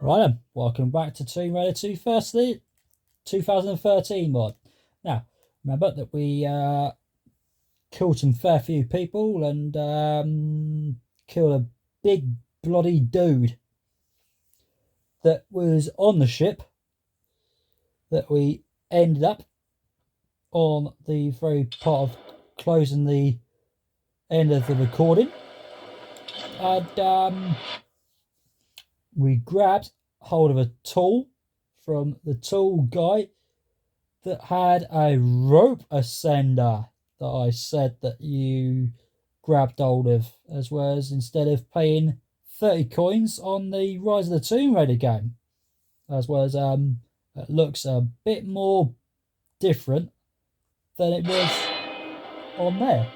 Right then, welcome back to Tomb Raider 2 firstly, 2013 mod. Now, remember that we killed some fair few people and killed a big bloody dude that was on the ship that we ended up on the very part of closing the end of the recording. And we grabbed hold of a tool from the tool guy that had a rope ascender that I said that you grabbed hold of, as well as instead of paying 30 coins on the Rise of the Tomb Raider game, as well as it looks a bit more different than it was on there.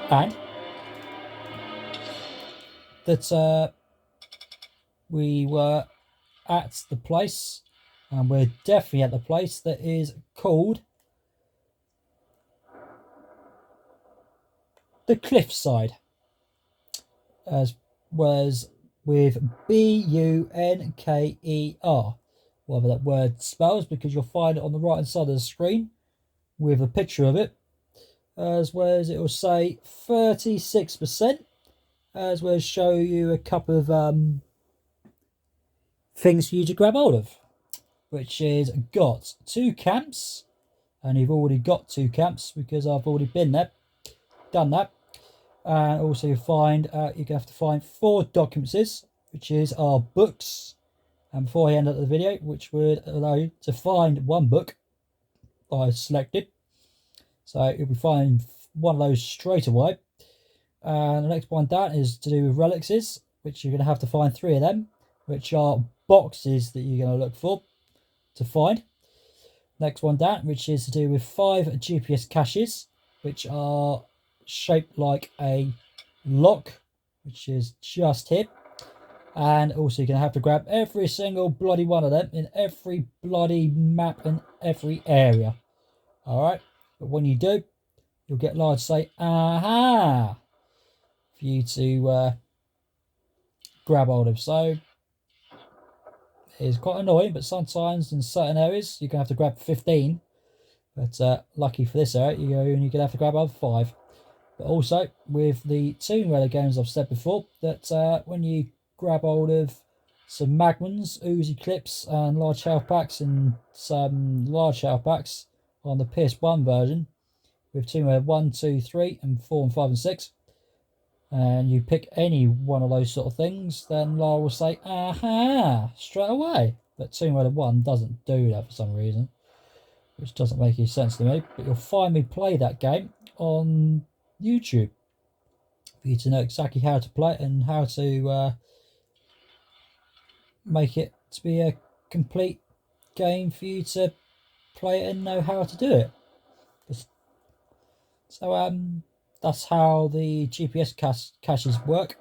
And that we were at the place, and we're definitely at the place that is called the Cliffside, as well as with Bunker, whatever that word spells, because you'll find it on the right hand side of the screen with a picture of it, as well as it will say 36%, as well as show you a couple of things for you to grab hold of, which is got 2 camps, and you've already got 2 camps because I've already been there, done that. And also you find you're gonna have to find 4 documents, which is our books. And before I end up the video, which would allow you to find 1 book I selected, so you'll be finding one of those straight away. And the next one down is to do with relics, which you're going to have to find 3 of them, which are boxes that you're going to look for to find. Next one down, which is to do with 5 GPS caches, which are shaped like a lock, which is just here. And also you're going to have to grab every single bloody one of them in every bloody map and every area. Alright, but when you do, you'll get large say aha for you to grab hold of. So it's quite annoying, but sometimes in certain areas you're going to have to grab 15, but lucky for this area you're only going to have to grab over 5. But also with the Tomb Raider games, I've said before that when you grab hold of some Magnums, Uzi clips and large health packs, and some large health packs on the PS1 version with Tomb Raider 1, 2, 3 and 4 and 5 and 6, and you pick any one of those sort of things, then Lara will say aha straight away. But Tomb Raider 1 doesn't do that for some reason, which doesn't make any sense to me. But you'll find me play that game on YouTube for you to know exactly how to play it and how to make it to be a complete game for you to play it and know how to do it. So that's how the GPS caches work.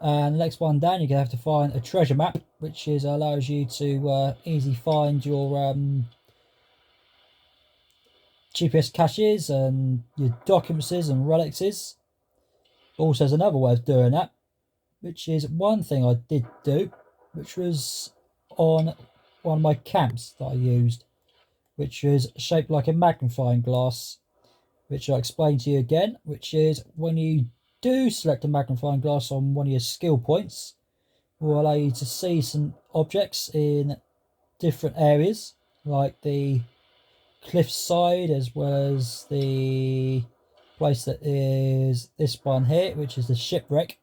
And the next one down, you're going to have to find a treasure map, which allows you to easily find your GPS caches and your documents and relics. Also, there's another way of doing that, which is one thing I did do, which was on one of my camps that I used, which is shaped like a magnifying glass, which I'll explain to you again, which is when you do select a magnifying glass on one of your skill points, will allow you to see some objects in different areas, like the cliffside, as well as the place that is this one here, which is the shipwreck,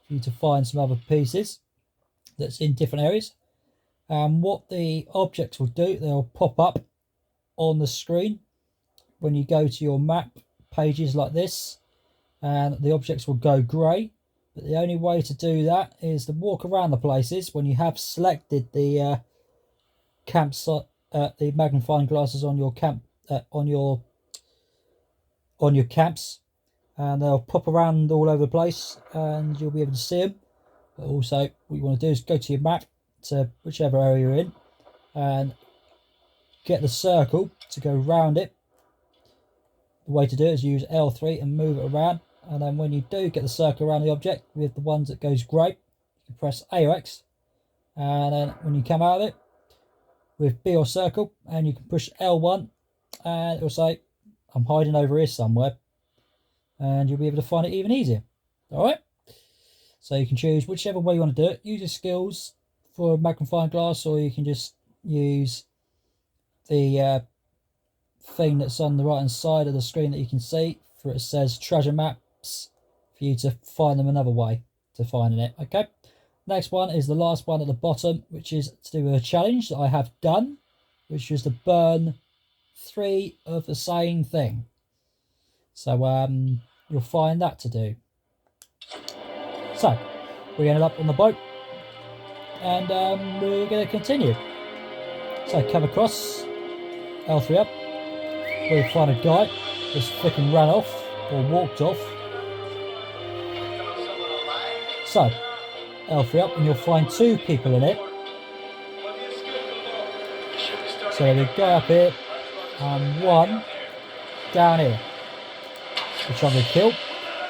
for you to find some other pieces that's in different areas. And what the objects will do, they'll pop up on the screen when you go to your map pages like this, and the objects will go grey. But the only way to do that is to walk around the places when you have selected the campsite, the magnifying glasses on your camp, on your camps, and they'll pop around all over the place, and you'll be able to see them. But also, what you want to do is go to your map to whichever area you're in, and get the circle to go round it. The way to do it is use L3 and move it around, and then when you do get the circle around the object with the ones that goes grey, you can press AOX And then when you come out of it, with B or circle, and you can push L1, and it'll say, I'm hiding over here somewhere. And you'll be able to find it even easier. Alright? So you can choose whichever way you want to do it. Use your skills for magnifying glass, or you can just use the thing that's on the right hand side of the screen that you can see, for it says treasure maps, for you to find them another way to finding it. Okay, next one is the last one at the bottom, which is to do with a challenge that I have done, which is to burn 3 of the same thing. So you'll find that to do. So we ended up on the boat, and we're going to continue. So come across, L3 up, we find a guy that's freaking ran off or walked off. So L3 up, and you'll find 2 people in it. So there's a guy up here and 1 down here, which I'm going to kill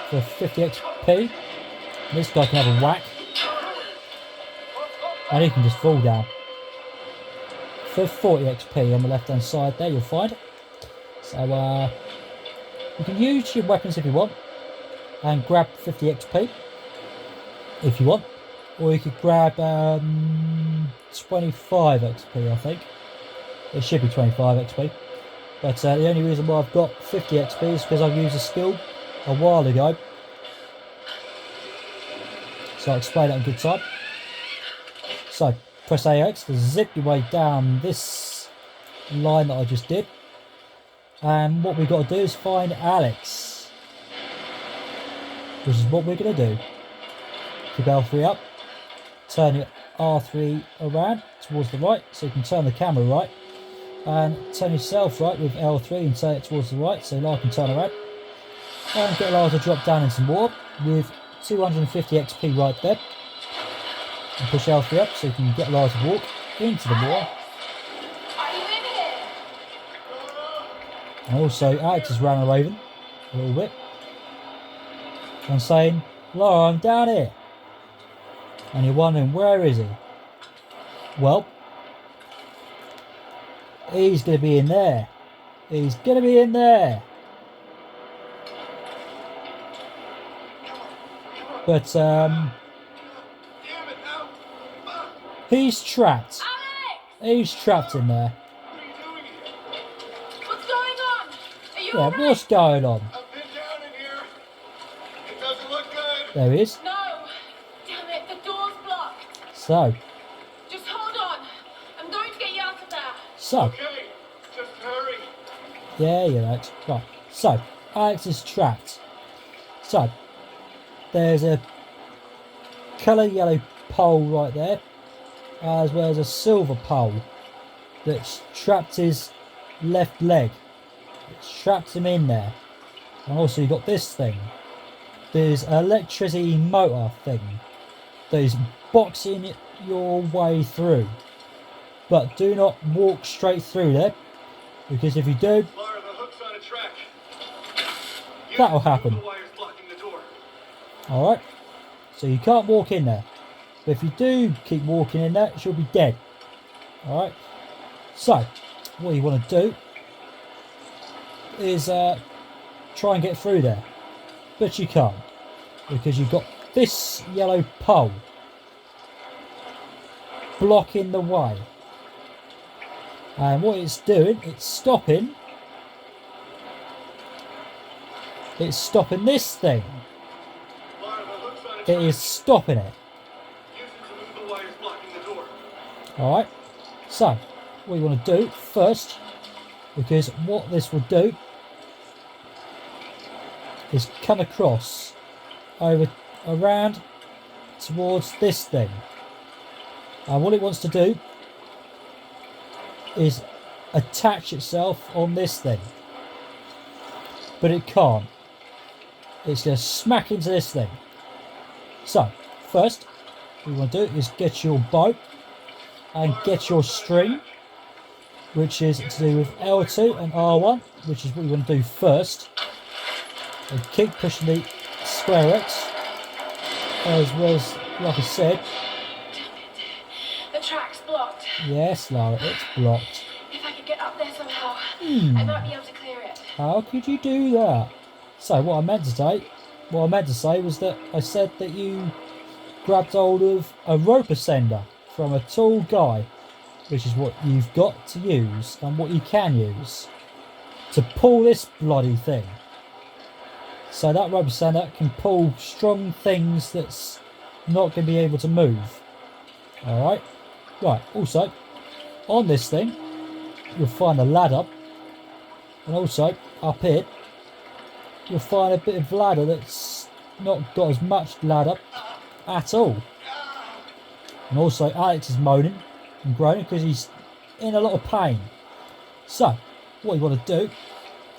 for 50 XP. And this guy can have a whack, and he can just fall down. For 40 XP on the left hand side there, you'll find it. So you can use your weapons if you want, and grab 50 XP if you want, or you could grab 25 XP, I think. It should be 25 XP, but the only reason why I've got 50 XP is because I've used a skill a while ago, so I'll explain that in good time. So press AX to zip your way down this line that I just did, and what we've got to do is find Alex, which is what we're going to do. Keep L3 up, turn your R3 around towards the right, so you can turn the camera right, and turn yourself right with L3 and turn it towards the right, so Lara can turn around, and get Lara to drop down in some water with 250 XP right there, and push L3 up so you can get Lara to walk into the water. And also Alex has ran a raven a little bit and saying, Lara, I'm down here. And you're wondering, where is he? Well, he's going to be in there. He's going to be in there. But he's trapped. He's trapped in there. What's going on? Are you Yeah, what's going on? I've been down in here. It doesn't look good. There he is. No. Damn it, the door's blocked. So. Just hold on. I'm going to get you out of there. So. Okay, just hurry. Yeah, Alex. Right. So, Alex is trapped. So, there's a colour yellow pole right there, as well as a silver pole that's trapped his left leg. It's trapped him in there. And also you've got this thing. There's an electricity motor thing that is boxing your way through. But do not walk straight through there, because if you do, Lara, the hook's on a track. that'll happen. The wire's blocking the door. Alright, so you can't walk in there. But if you do keep walking in there, she'll be dead. Alright, so what you want to do is try and get through there. But you can't, because you've got this yellow pole blocking the way. And what it's doing, it's stopping this thing. Lara, the hook's on a It track. is stopping it. Use it to move the wires blocking the door. Alright, so what you want to do first, because what this will do is come across over around towards this thing, and what it wants to do is attach itself on this thing, but it can't. It's going to smack into this thing. So first what you want to do is get your boat and get your string, which is to do with L2 and R1, which is what you want to do first, and keep pushing the square X, as well as, like I said, track's blocked. Yes, Lara, it's blocked. If I could get up there somehow, Hmm. I might be able to clear it. How could you do that? So what I meant to say was that I said that you grabbed hold of a rope ascender from a tall guy, which is what you've got to use and what you can use to pull this bloody thing. So that rope ascender can pull strong things that's not going to be able to move. Alright? Right, also, on this thing, you'll find a ladder. And also, up here, you'll find a bit of ladder that's not got as much ladder at all. And also, Alex is moaning and groaning because he's in a lot of pain. So, what you want to do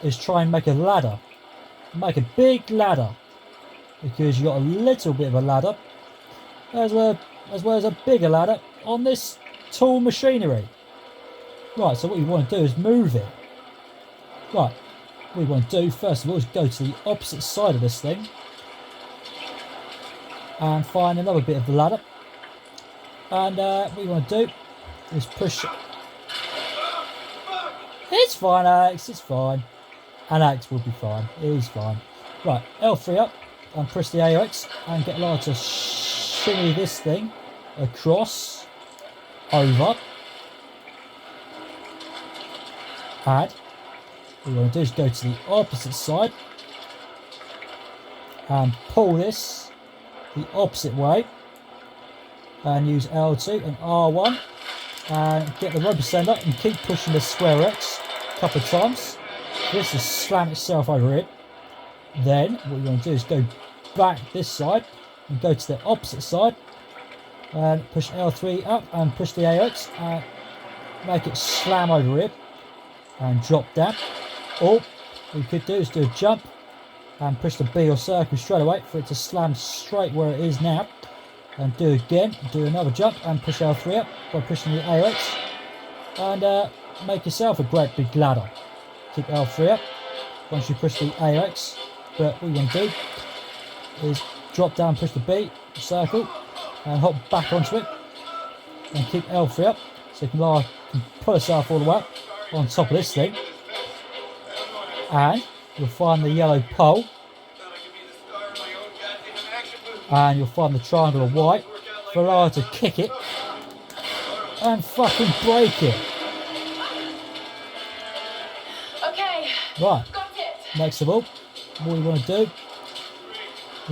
is try and make a ladder. Make a big ladder. Because you've got a little bit of a ladder as well as a bigger ladder on this tall machinery. Right, so what you want to do is move it. Right, what you want to do first of all is go to the opposite side of this thing and find another bit of the ladder. And what you want to do is push. It's fine, Alex, it's fine. And Alex will be fine, he's fine. Right, L3 up and press the AOX and get Lara to shimmy this thing across, over, and what you want to do is go to the opposite side and pull this the opposite way and use L2 and R1 and get the rope ascender and keep pushing the square X a couple of times. This will slam itself over it. Then what you want to do is go back this side and go to the opposite side and push L3 up and push the AX and make it slam over it and drop down. Or what you could do is do a jump and push the B or circle straight away for it to slam straight where it is now, and do again, do another jump and push L3 up by pushing the AX and make yourself a great big ladder. Keep L3 up once you push the AX, but what you want to do is drop down, push the B, circle and hop back onto it and keep L3 up so you can pull herself all the way up on top of this thing, and you'll find the yellow pole and you'll find the triangle of white for Lara to kick it and fucking break it. Okay, Right, got it. next of all, what you want to do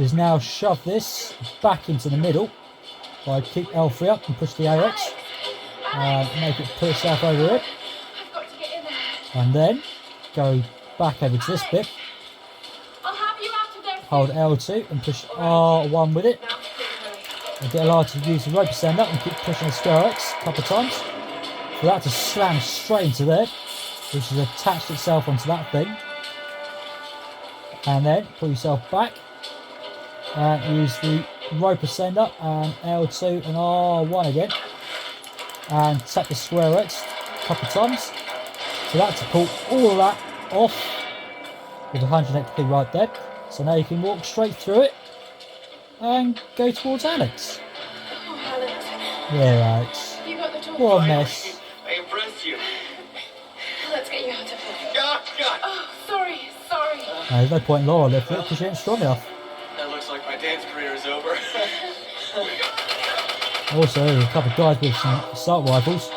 is now shove this back into the middle by keep L3 up and push the AX and make it pull itself over it, I've got to get in there. and then go back over to this bit, I'll have you out of there. hold L2 and push R1 with it Now to clear away. and get Lara to use the rope ascender and keep pushing the square X a couple of times for that to slam straight into there, which has attached itself onto that thing, and then pull yourself back and use the rope ascender and L2 and R1 again and tap the square X a couple of times for that to pull all of that off with 100 XP right there. So now you can walk straight through it and go towards Alex. Oh, Alex, Yeah, Alex. you got the tool. What a mess. I impressed you. Let's get you out of here. God. Oh, sorry. There's no point in Lara lifting it because she ain't strong enough. That looks like my dance career is over. Also, there's a couple of guys with some assault rifles,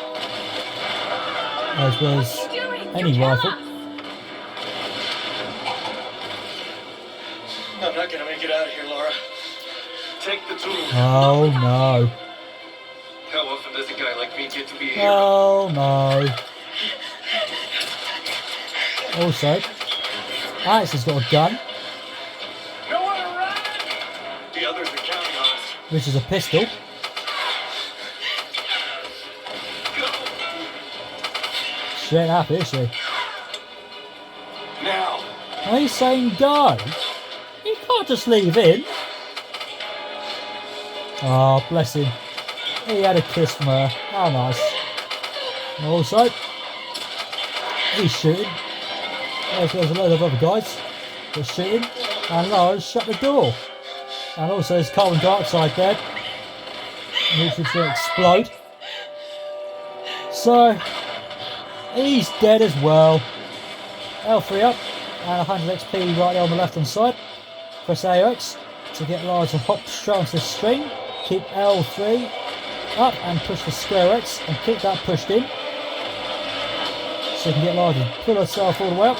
as well as What are you doing? any You'll kill rifle. us. I'm not gonna make it out of here, Laura. Take the tool. Oh no. How often does a guy like me get to be here? Oh no. Also, Alex has got a gun, No one around. The others are counting on us. which is a pistol. Go She ain't happy, is she? now. Why are you saying go? You can't just leave him. Oh, bless him. He had a kiss from her. How nice. And also, he's shooting. There's a load of other guys that's shooting. And Lara's shut the door. And also there's carbon dioxide there, which is going to explode. So he's dead as well. L3 up and 100 XP right there on the left hand side. Press AX to get Lara to hop straight onto the string. Keep L3 up and push the square X and keep that pushed in. So you can get Lara to pull herself all the way up.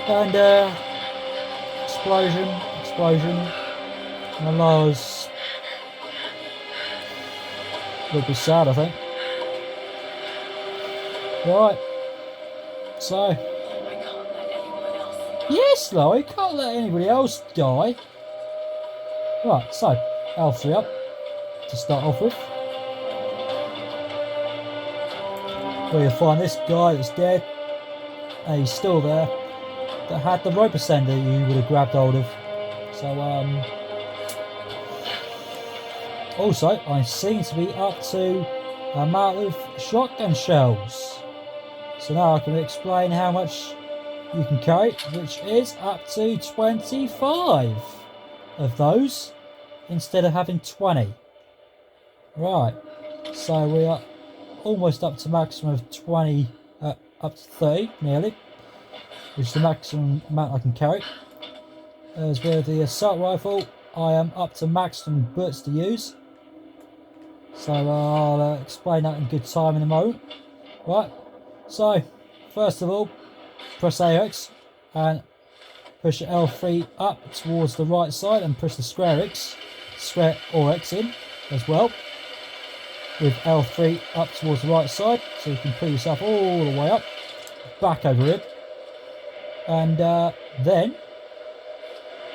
And explosion. And Lara's a little bit sad, I think. Right. So. I can't let anyone else. Yes, Chloe, can't let anybody else die. Right, so L3 up to start off with. Where you'll find this guy that's dead, and he's still there, that had the rope ascender you would have grabbed hold of. So, also, I seem to be up to amount of shotgun shells. So now I can explain how much you can carry, which is up to 25 of those instead of having 20. Right, so we are almost up to maximum of 20, up to 30 nearly, which is the maximum amount I can carry. As with the assault rifle, I am up to maximum bullets to use. So I'll explain that in good time in a moment. Right, so first of all, press AX and push L3 up towards the right side and push the square or X in as well. With L3 up towards the right side, so you can pull yourself all the way up, back over it. And then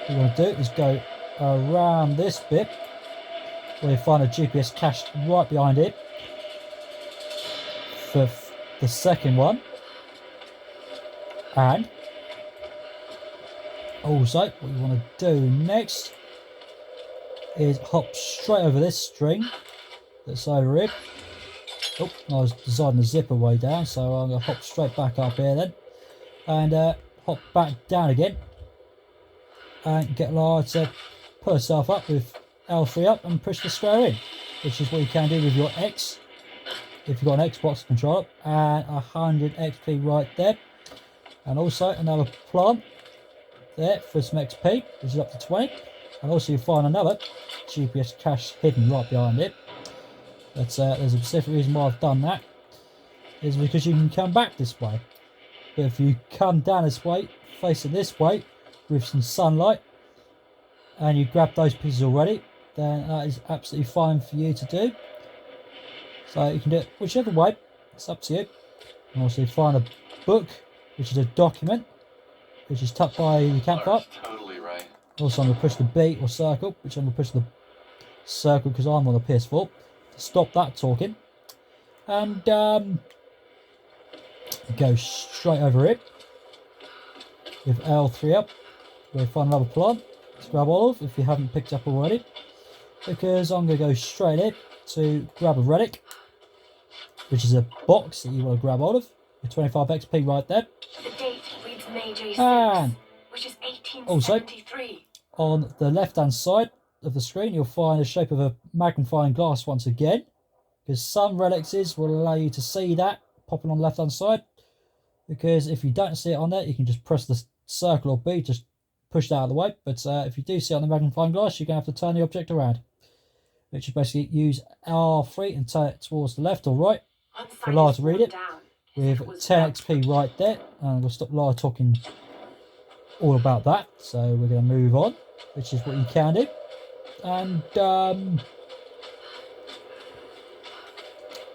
what you want to do is go around this bit where you find a GPS cache right behind it for the second one. And also what you want to do next is hop straight over this string that's over here. Oh, I was deciding the zipper way down, so I'm going to hop straight back up here then. And hop back down again. And get Lara to pull herself up with L3 up and push the square in. Which is what you can do with your X. If you've got an Xbox controller. And 100 XP right there. And also another plant there for some XP, which is up to 20. And also you'll find another GPS cache hidden right behind it. But there's a specific reason why I've done that. Is because you can come back this way. But if you come down this way, facing this way, with some sunlight, and you grab those pieces already, then that is absolutely fine for you to do. So you can do it whichever way, it's up to you. And also you find a book, which is a document, which is tucked by the campfire. Lara's totally right. Also I'm going to push the B or circle, which I'm going to push the circle because I'm on the PS4, to stop that talking. And go straight over it with L3 up. We'll find another plant to grab all of if you haven't picked up already, because I'm going to go straight in to grab a relic, which is a box that you want to grab all of with 25 XP right there. The date reads May J6, And which is 1873. on the left hand side of the screen you'll find the shape of a magnifying glass once again, because some relics will allow you to see that popping on the left hand side, because if you don't see it on there you can just press the circle or B, just push that out of the way. But if you do see it on the magnifying glass, you're going to have to turn the object around, which is basically use R3 and turn it towards the left or right for Lara to read it with 10 XP right there. And we'll stop Lara talking all about that, so we're going to move on, which is what you can do. And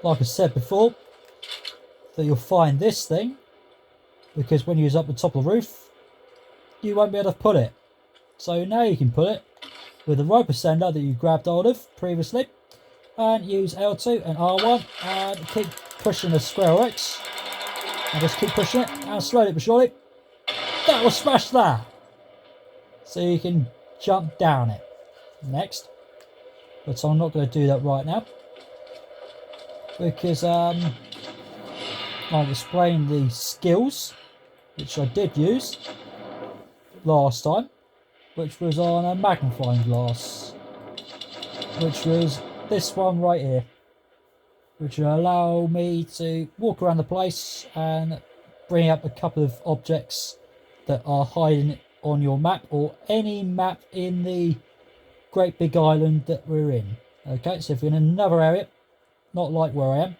like I said before, that you'll find this thing, because when you're up the top of the roof you won't be able to pull it. So now you can pull it with the rope ascender that you grabbed hold of previously, and use L2 and R1 and keep pushing the square X and just keep pushing it, and slowly but surely that will smash that, so you can jump down it next. But I'm not going to do that right now, because I've explained the skills which I did use last time, which was on a magnifying glass, which was this one right here, which will allow me to walk around the place and bring up a couple of objects that are hiding on your map or any map in the great big island that we're in. Okay, so if you're in another area, not like where I am,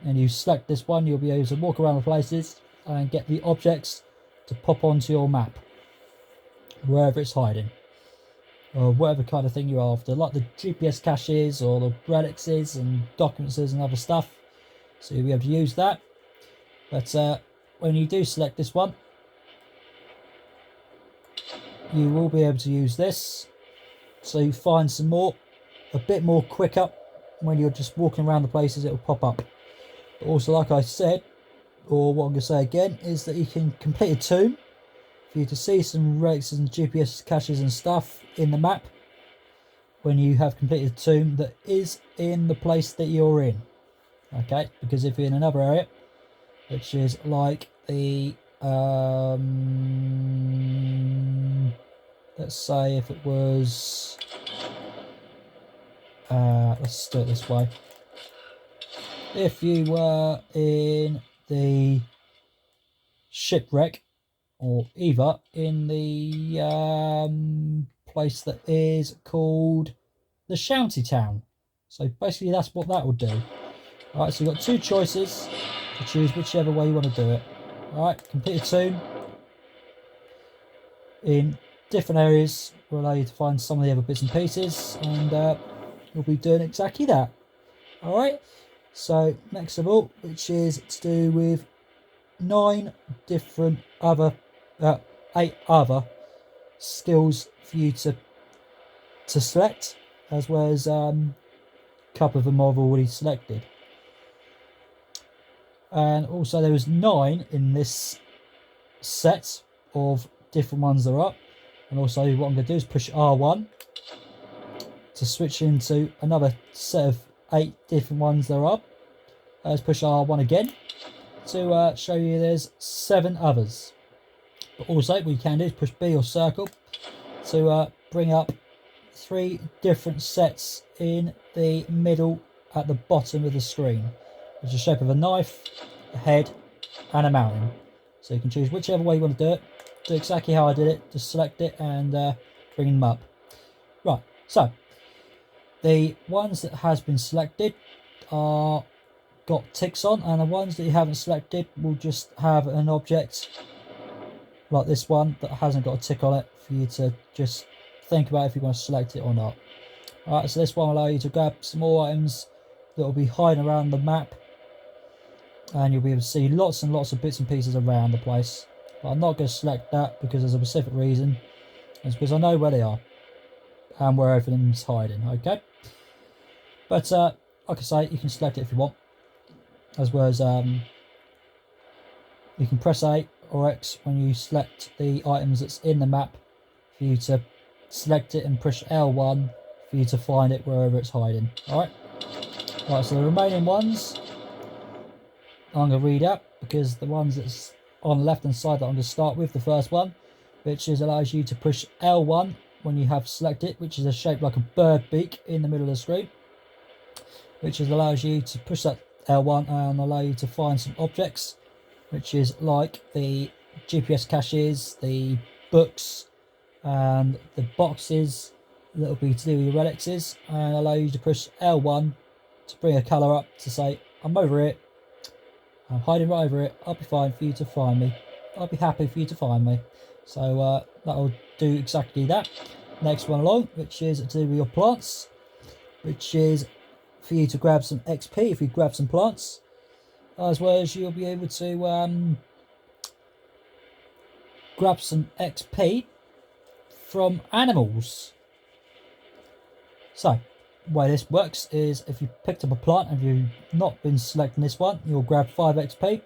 and you select this one, you'll be able to walk around the places and get the objects to pop onto your map, wherever it's hiding, or whatever kind of thing you're after, like the GPS caches or the relics and documents and other stuff. So you'll be able to use that. But when you do select this one, you will be able to use this, so you find some more, a bit more quicker. When you're just walking around the places, it will pop up. But also, like I said, or what I'm going to say again, is that you can complete a tomb for you to see some relics and GPS caches and stuff in the map when you have completed a tomb that is in the place that you're in. Okay, because if you're in another area, which is like the let's say if it was let's do it this way. If you were in the shipwreck, or either in the place that is called the Shanty Town. So basically that's what that will do. Alright, so you've got two choices to choose whichever way you want to do it. Alright, complete a tomb in different areas will allow you to find some of the other bits and pieces, and you'll be doing exactly that. Alright, so next of all, which is to do with 8 other skills for you to select, as well as a couple of them I've already selected. And also there was 9 in this set of different ones that are up. And also what I'm going to do is push R1 to switch into another set of 8 different ones that are up. Let's push R1 again to show you there's 7 others. But also what you can do is push B or circle to bring up 3 different sets in the middle at the bottom of the screen, which is the shape of a knife, a head and a mountain. So you can choose whichever way you want to do it. Do exactly how I did it, just select it and bring them up. Right, so the ones that has been selected are got ticks on, and the ones that you haven't selected will just have an object like this one that hasn't got a tick on it for you to just think about if you want to select it or not. Alright, so this one will allow you to grab some more items that will be hiding around the map, and you'll be able to see lots and lots of bits and pieces around the place. But I'm not going to select that because there's a specific reason. It's because I know where they are and where everything's hiding, okay? But like I say, you can select it if you want, as well as you can press A or X when you select the items that's in the map for you to select it, and push L1 for you to find it wherever it's hiding. Alright, so the remaining ones I'm going to read out, because the ones that's on the left hand side that I'm going to start with, the first one, which is allows you to push L1 when you have selected, which is a shape like a bird beak in the middle of the screen, which is allows you to push that L1 and allow you to find some objects, which is like the GPS caches, the books and the boxes that will be to do with your relics, and allow you to push L1 to bring a colour up to say, I'm over it, I'm hiding right over it, I'll be fine for you to find me, I'll be happy for you to find me. So that'll do exactly that. Next one along, which is to do with your plants, which is for you to grab some XP if you grab some plants, as well as you'll be able to grab some XP from animals. So the way this works is, if you picked up a plant and you've not been selecting this one, you'll grab 5 XP,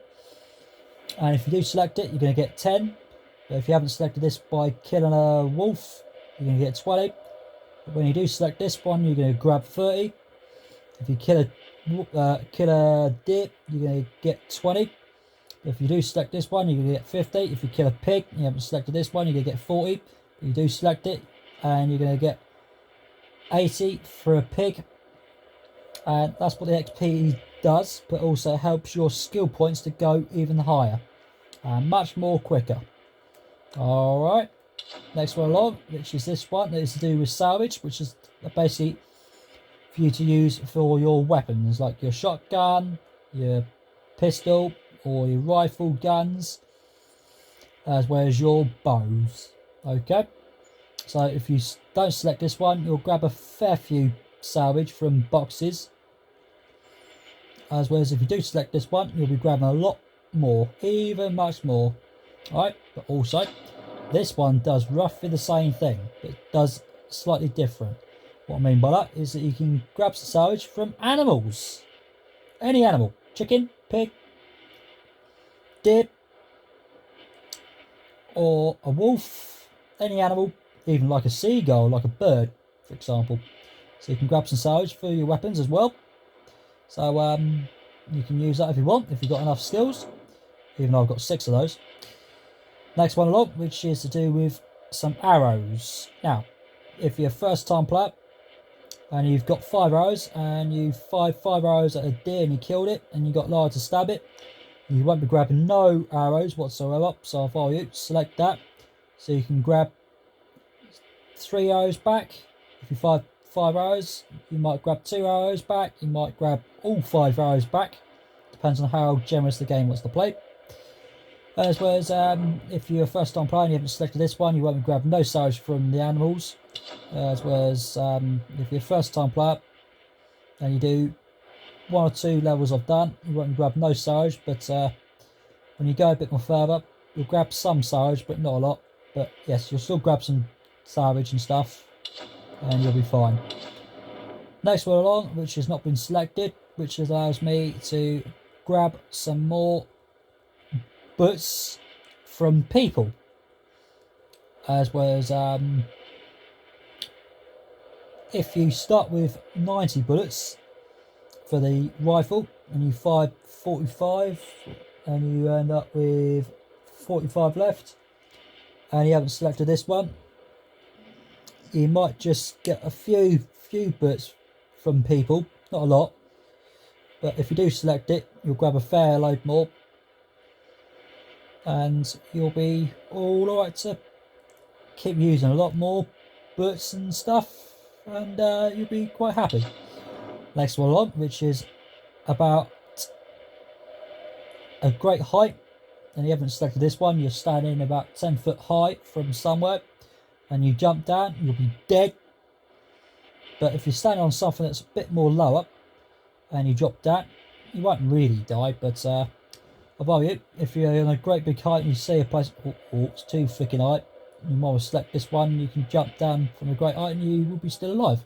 and if you do select it, you're going to get 10. But if you haven't selected this by killing a wolf, you're going to get 20. But when you do select this one, you're going to grab 30. If you kill a deer, you're going to get 20. If you do select this one, you're going to get 50. If you kill a pig, you haven't selected this one, you're going to get 40. If you do select it, and you're going to get 80 for a pig. And that's what the XP does, but also helps your skill points to go even higher and much more quicker. Alright, next one along, which is this one that is to do with salvage, which is basically for you to use for your weapons, like your shotgun, your pistol, or your rifle guns, as well as your bows. Okay, so if you don't select this one, you'll grab a fair few salvage from boxes, as well as if you do select this one, you'll be grabbing a lot more, even much more. Alright, but also this one does roughly the same thing, but does slightly different. What I mean by that is that you can grab some salvage from animals, any animal, chicken, pig, deer, or a wolf, any animal, even like a seagull, like a bird, for example. So you can grab some salvage for your weapons as well. So you can use that if you want, if you've got enough skills, even though I've got 6 of those. Next one along, which is to do with some arrows. Now, if you're a first time player and you've got 5 arrows and you fired 5 arrows at a deer and you killed it and you got Lara to stab it, you won't be grabbing no arrows whatsoever. So if I were you, select that. So you can grab 3 arrows back. If you fired 5 arrows, you might grab 2 arrows back. You might grab all 5 arrows back. Depends on how generous the game wants to play. As well as if you're a first time player and you haven't selected this one, you won't be grabbing no salvage from the animals. As well as if you're a first time player and you do 1 or 2 levels I've done, you won't grab no salvage, but when you go a bit more further, you'll grab some salvage, but not a lot. But yes, you'll still grab some salvage and stuff, and you'll be fine. Next one along, which has not been selected, which allows me to grab some more bullets from people, as well as if you start with 90 bullets for the rifle and you fire 45 and you end up with 45 left and you haven't selected this one, you might just get a few bullets from people, not a lot, but if you do select it, you'll grab a fair load more and you'll be all right to keep using a lot more bullets and stuff, and you'll be quite happy. Next one along, which is about a great height, and you haven't selected this one, you're standing about 10 foot high from somewhere and you jump down, you'll be dead. But if you're standing on something that's a bit more lower and you drop down, you won't really die, but above you, if you're on a great big height and you see a place, oh, it's too freaking high, you might well select this one, you can jump down from a great height and you will be still alive.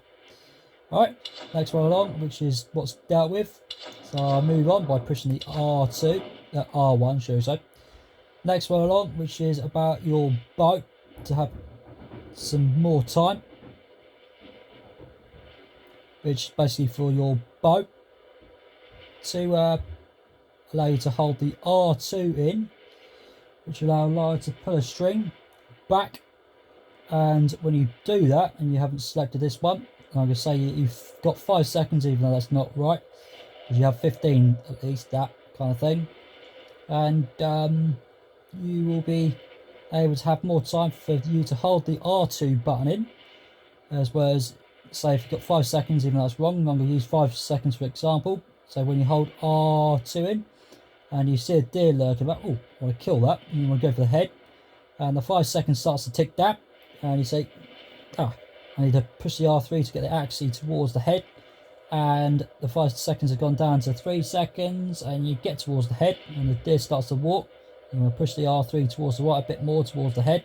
Alright, next one along, which is what's dealt with. So I'll move on by pushing the R2, R1 should I say. Next one along, which is about your bow, to have some more time, which is basically for your bow to allow you to hold the R2 in, which will allow you to pull a string back, and when you do that and you haven't selected this one, I'm going to say you've got 5 seconds, even though that's not right, because you have 15 at least, that kind of thing, and you will be able to have more time for you to hold the R2 button in, as well as, say if you've got 5 seconds, even though that's wrong, I'm going to use 5 seconds for example. So when you hold R2 in and you see a deer lurking about, oh, I want to kill that, and you want to go for the head, and the 5 seconds starts to tick down and you say, I need to push the R3 to get the axis towards the head, and the 5 seconds have gone down to 3 seconds and you get towards the head and the deer starts to walk, and you want to push the R3 towards the right a bit more towards the head,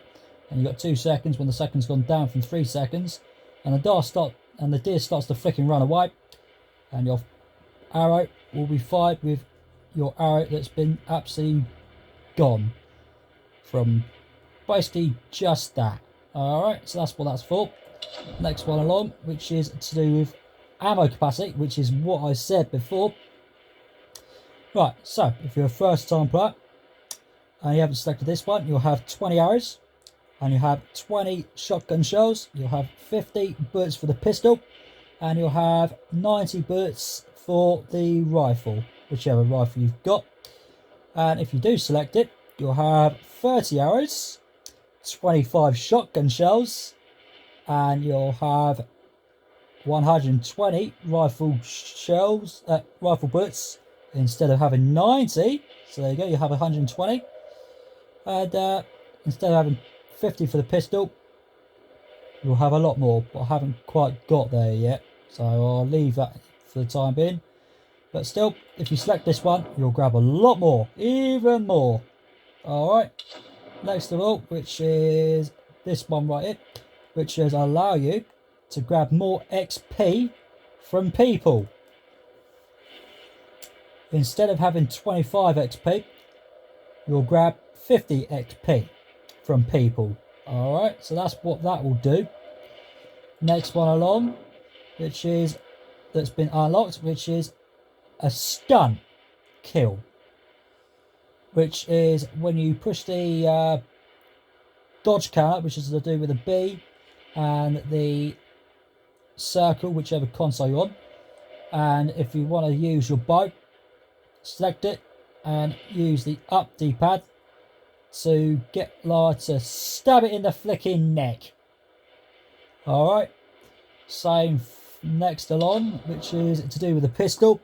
and you've got 2 seconds when the seconds gone down from 3 seconds, and the deer starts to flick and run away, and your arrow will be fired with your arrow that's been absolutely gone from basically just that. Alright, so that's what that's for. Next one along, which is to do with ammo capacity, which is what I said before. Right, so if you're a first time player and you haven't selected this one, you'll have 20 arrows and you have 20 shotgun shells, you'll have 50 bullets for the pistol, and you'll have 90 bullets for the rifle, whichever rifle you've got. And if you do select it, you'll have 30 arrows, 25 shotgun shells, and you'll have 120 rifle bullets instead of having 90. So there you go, you have 120. And instead of having 50 for the pistol, you'll have a lot more, but I haven't quite got there yet, so I'll leave that for the time being. But still, if you select this one, you'll grab a lot more, even more. Alright, next of all, which is this one right here, which is allow you to grab more XP from people. Instead of having 25 XP, you'll grab 50 XP from people. Alright, so that's what that will do. Next one along, which is that's been unlocked, which is a stun kill, which is when you push the dodge counter, which is to do with the B and the circle, whichever console you're on, and if you want to use your bow, select it and use the up D-pad to get Lara to stab it in the flicking neck. Alright, same next along, which is to do with the pistol.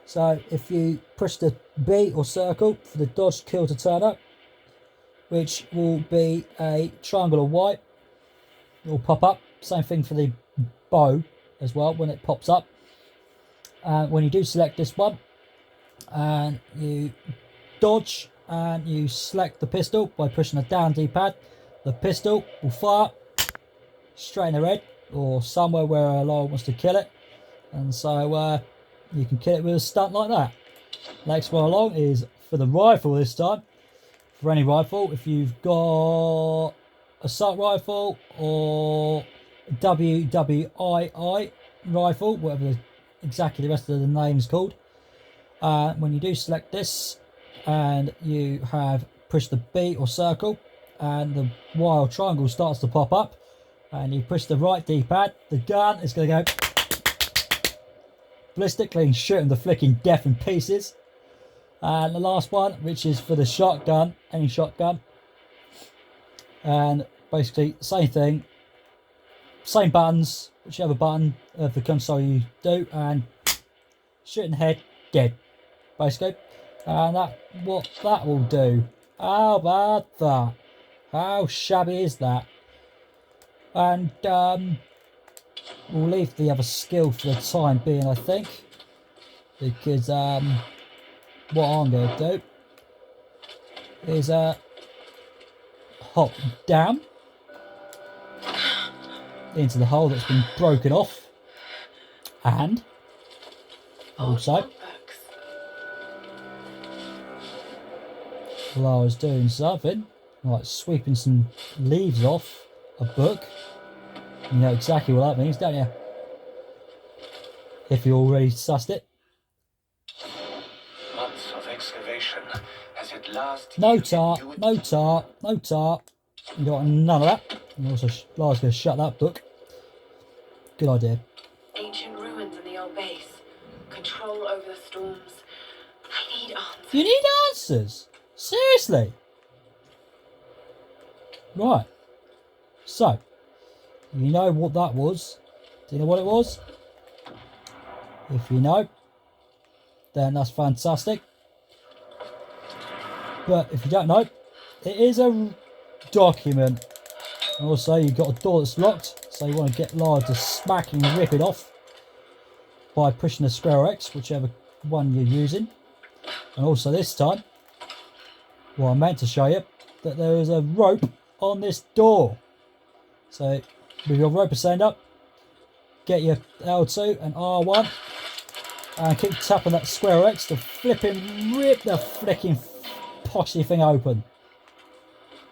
So if you push the B or circle for the dodge kill to turn up, which will be a triangle of white, it will pop up. Same thing for the bow as well when it pops up. And when you do select this one and you dodge and you select the pistol by pushing the down D-pad, the pistol will fire straight in the head or somewhere where Lara wants to kill it, and so you can kill it with a stunt like that. Next one along is for the rifle this time. For any rifle, if you've got assault rifle or WWII rifle, whatever exactly the rest of the name's called, when you do select this and you have pushed the B or circle and the wild triangle starts to pop up and you push the right D-pad, the gun is going to go ballistically and shooting the flicking death in pieces. And the last one, which is for the shotgun, any shotgun, and basically same thing, same buttons, whichever button of the console you do, and shooting the head, dead, basically. And that what that will do. How about that? How shabby is that? And we'll leave the other skill for the time being, I think, because what I'm going to do is hop down into the hole that's been broken off, and also while I was doing something like sweeping some leaves off a book. You know exactly what that means, don't you? If you already sussed it. Months of excavation has at last. No tar, no tar, no tar. You don't want none of that. And also, Lara's going to shut that book. Good idea. Ancient ruins in the old base. Control over the storms. I need answers. You need answers? Seriously? Right. So, you know what that was? Do you know what it was? If you know, then that's fantastic. But if you don't know, it is a document. And also, you've got a door that's locked, so you want to get Lara to smack and rip it off by pushing the square or X, whichever one you're using. And also this time, what I meant to show you, that there is a rope on this door. So with your roper stand up, get your L2 and R1 and keep tapping that square or X to flipping rip the flicking poxy thing open,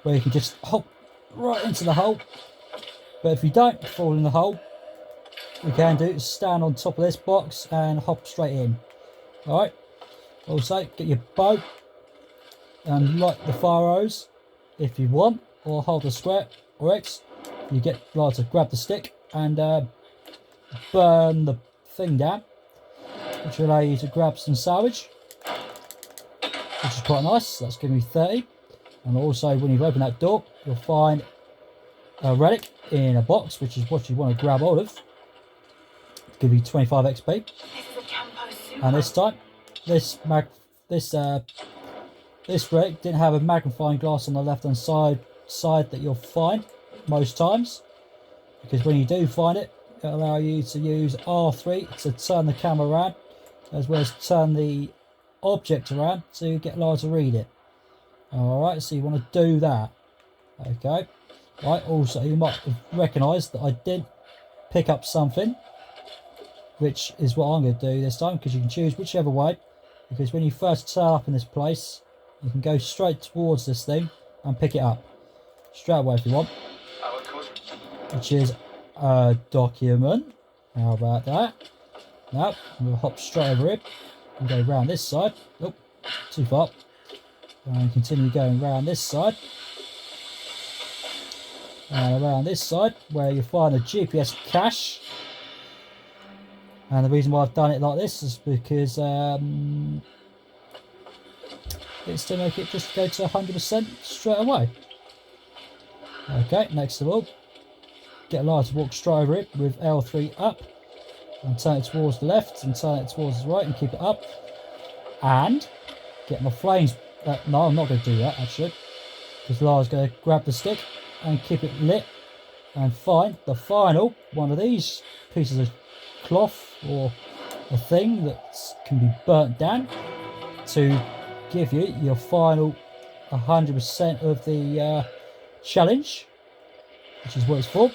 where you can just hop right into the hole. But if you don't fall in the hole, you can do is stand on top of this box and hop straight in. Alright, also get your bow and light the fire arrows if you want, or hold the square or X. You get Lara to grab the stick and burn the thing down, which will allow you to grab some salvage, which is quite nice. That's giving me 30. And also, when you've opened that door, you'll find a relic in a box, which is what you want to grab hold of. Give you 25 XP. This is a Campo Super. And this time, this relic didn't have a magnifying glass on the left-hand side that you'll find most times, because when you do find it, it'll allow you to use R3 to turn the camera around, as well as turn the object around to get Lara to read it. Alright, so you want to do that. Okay. Right, also you might have recognised that I did pick up something, which is what I'm going to do this time, because you can choose whichever way, because when you first turn up in this place, you can go straight towards this thing and pick it up straight away if you want, which is a document. How about that? Now I'm going to hop straight over it and go round this side. Oh, too far. And continue going round this side and around this side, where you find a GPS cache. And the reason why I've done it like this is because it's to make it just go to 100% straight away. Okay, next of all, get Lara to walk straight over it with L3 up, and turn it towards the left and turn it towards the right and keep it up, and get my flames. No, I'm not going to do that actually, because Lara's going to grab the stick and keep it lit and find the final one of these pieces of cloth or a thing that can be burnt down to give you your final 100% of the challenge, which is what it's for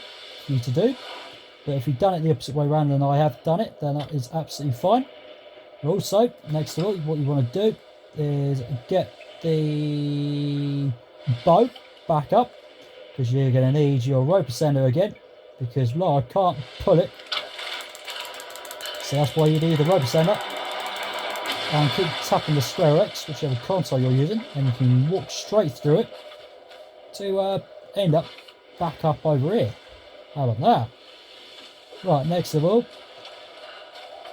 you to do. But if you've done it the opposite way around than I have done it, then that is absolutely fine. And also, next to all, what you want to do is get the boat back up, because you're going to need your rope ascender again, because Lara can't pull it. So that's why you need the rope ascender, and keep tapping the square X, whichever console you're using, and you can walk straight through it to end up back up over here. How about that? Right, next of all,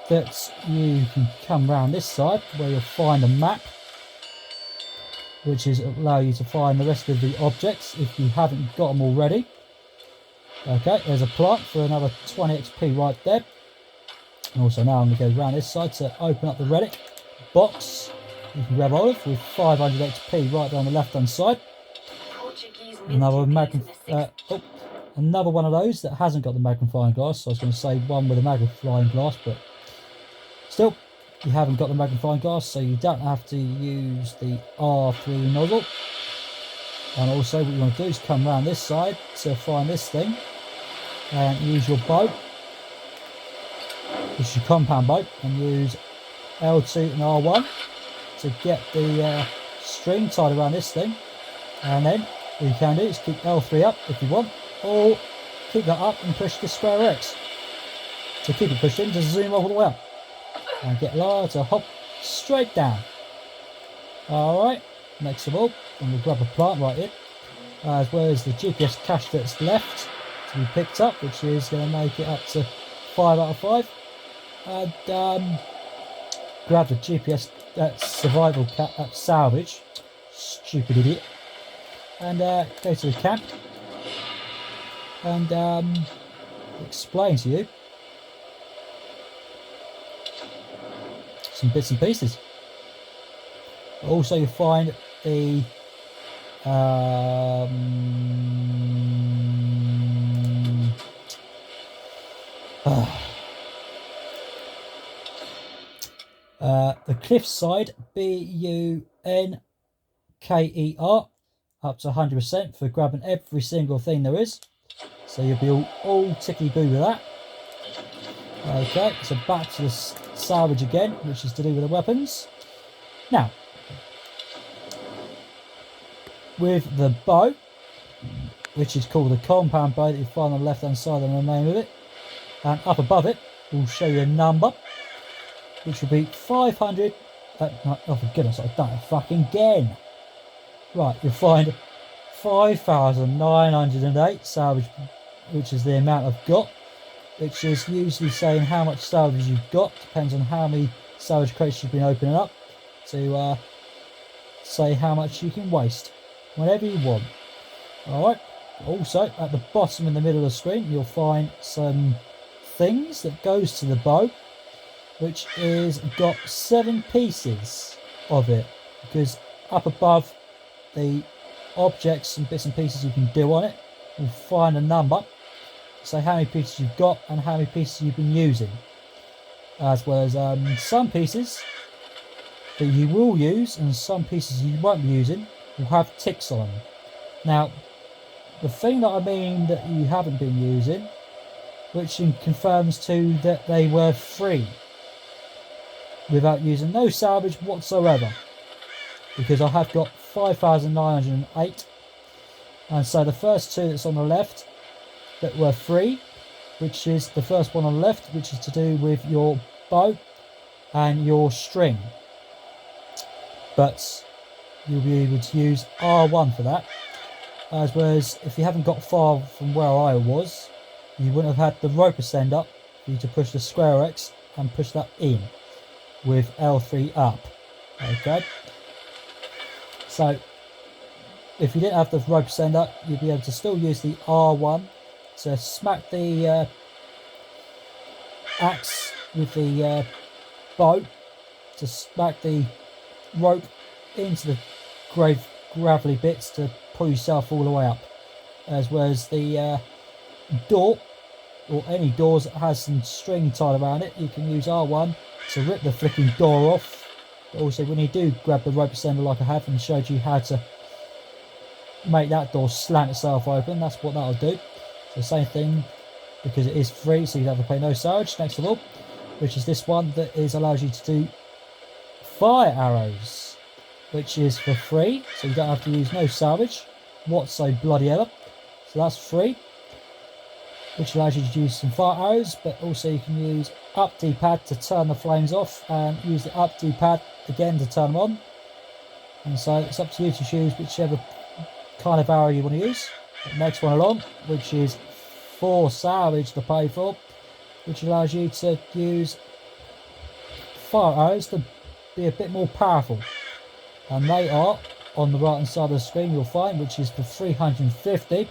that you can come round this side where you'll find a map, which is allow you to find the rest of the objects if you haven't got them already. Okay, there's a plant for another 20 XP right there. And also now I'm going to go around this side to open up the relic box you can grab hold of with 500 XP right there on the left hand side. Another one of those that hasn't got the magnifying glass. So I was going to say one with a magnifying glass, but still, you haven't got the magnifying glass, so you don't have to use the R3 nozzle. And also what you want to do is come around this side to find this thing and use your boat, which is your compound boat, and use L2 and R1 to get the string tied around this thing. And then what you can do is keep L3 up if you want, or keep that up and push the square X to keep it pushed in to zoom all the way up and get Lara to hop straight down. Alright, next of all, I'm going to grab a plant right here, as well as the GPS cache that's left to be picked up, which is going to make it up to 5 out of 5. And grab the GPS survival salvage, stupid idiot, and go to the camp and explain to you some bits and pieces. Also, you'll find the cliffside BUNKER up to 100% for grabbing every single thing there is. So you'll be all tickly-boo with that. Okay, so back to the salvage again, which is to do with the weapons. Now, with the bow, which is called the compound bow that you find on the left-hand side of the name of it, and up above it, we'll show you a number, which will be 500. Oh, for goodness, I've done it fucking again. Right, you'll find 5,908 salvage, which is the amount I've got. which is usually saying how much salvage you've got. Depends on how many salvage crates you've been opening up to say how much you can waste whenever you want. Alright, also at the bottom in the middle of the screen you'll find some things that goes to the bow, which is got 7 pieces of it, because up above the objects and bits and pieces you can do on it, you'll find a number, so how many pieces you've got and how many pieces you've been using, as well as some pieces that you will use and some pieces you won't be using will have ticks on them. Now, the thing that I mean that you haven't been using, which confirms too that they were free without using no salvage whatsoever, because I have got 5,908, and so the first 2 that's on the left that were free, which is the first one on the left, which is to do with your bow and your string, but you'll be able to use R1 for that, as well as if you haven't got far from where I was, you wouldn't have had the rope ascend up for you to push the square X and push that in with L3 up. Okay, so if you didn't have the rope ascend up, you'd be able to still use the R1 to smack the axe with the bow, to smack the rope into the gravelly bits to pull yourself all the way up, as well as the door, or any doors that has some string tied around it, you can use R1 to rip the flicking door off. But also when you do grab the rope ascender like I have and showed you how to make that door slam itself open, that's what that'll do. So same thing, because it is free, so you don't have to pay no salvage. Next of all, which is this one that allows you to do fire arrows, which is for free, so you don't have to use no salvage whatsoever. So that's free, which allows you to use some fire arrows, but also you can use up D-pad to turn the flames off and use the up D-pad again to turn them on. And so it's up to you to choose whichever kind of arrow you want to use. The next one along, which is 4 salvage to pay for, which allows you to use fire arrows to be a bit more powerful, and they are on the right hand side of the screen you'll find, which is for 350,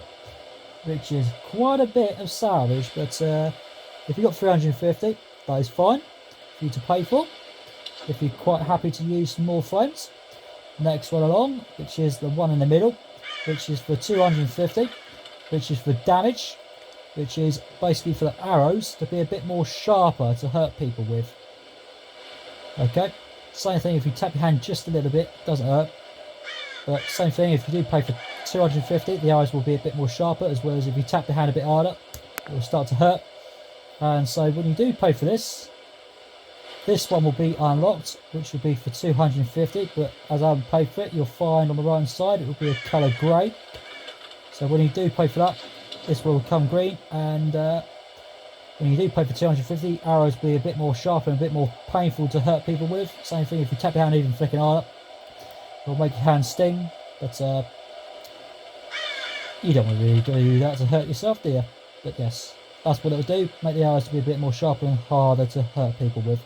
which is quite a bit of salvage, but if you've got 350, that is fine for you to pay for if you're quite happy to use some more flames. Next one along, which is the one in the middle, which is for 250, which is for damage, which is basically for the arrows to be a bit more sharper to hurt people with. Okay, same thing if you tap your hand just a little bit, doesn't hurt. But same thing if you do pay for 250, the arrows will be a bit more sharper, as well as if you tap your hand a bit harder, it will start to hurt. And so when you do pay for this one will be unlocked, which will be for 250, but as I haven't paid for it, you'll find on the right hand side it will be a colour grey. So when you do pay for that, this will become green, and when you do pay for 250, arrows will be a bit more sharp and a bit more painful to hurt people with. Same thing if you tap your hand even flicking harder, it'll make your hand sting, but you don't want to really do that to hurt yourself, do you? But yes, that's what it will do, make the arrows to be a bit more sharper and harder to hurt people with.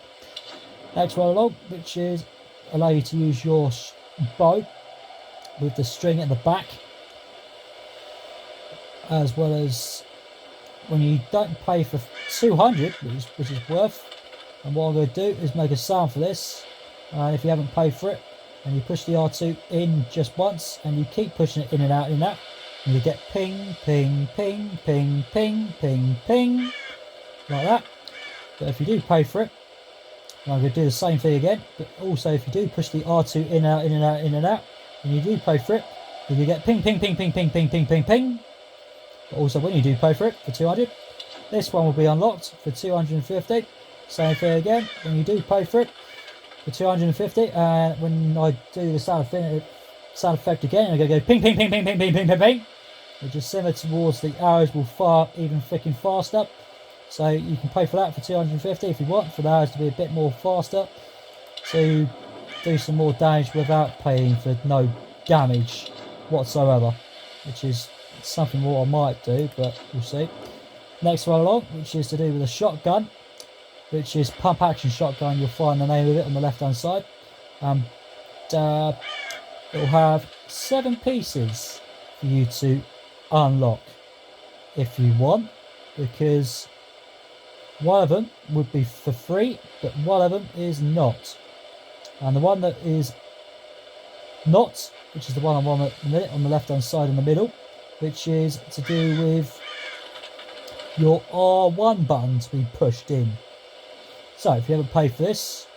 Next one along, which is allow you to use your bow with the string at the back, as well as when you don't pay for 200, which is worth. And what I'm going to do is make a sound for this, and if you haven't paid for it and you push the R2 in just once and you keep pushing it in and out, and you get ping ping ping ping ping ping ping like that. But if you do pay for it, I'm going to do the same thing again, but also if you do push the R2 in and out, in and out, in and out, and you do pay for it, then you get ping ping ping ping ping ping ping ping ping. But also when you do pay for it for 200, this one will be unlocked for 250. Same thing again, when you do pay for it for 250, and when I do the sound effect again, I'm going to go ping ping ping ping ping ping ping ping ping, which is similar towards the arrows will fire even freaking faster. So you can pay for that for 250 if you want, for the arrows to be a bit more faster, to do some more damage without paying for no damage whatsoever, which is something more I might do, but we'll see. Next one along, which is to do with a shotgun, which is pump action shotgun. You'll find the name of it on the left hand side. It will have 7 pieces for you to unlock if you want, because one of them would be for free, but one of them is not. And the one that is not, which is the one I'm on at the minute, on the left hand side in the middle, which is to do with your R1 button to be pushed in. So if you haven't paid for this,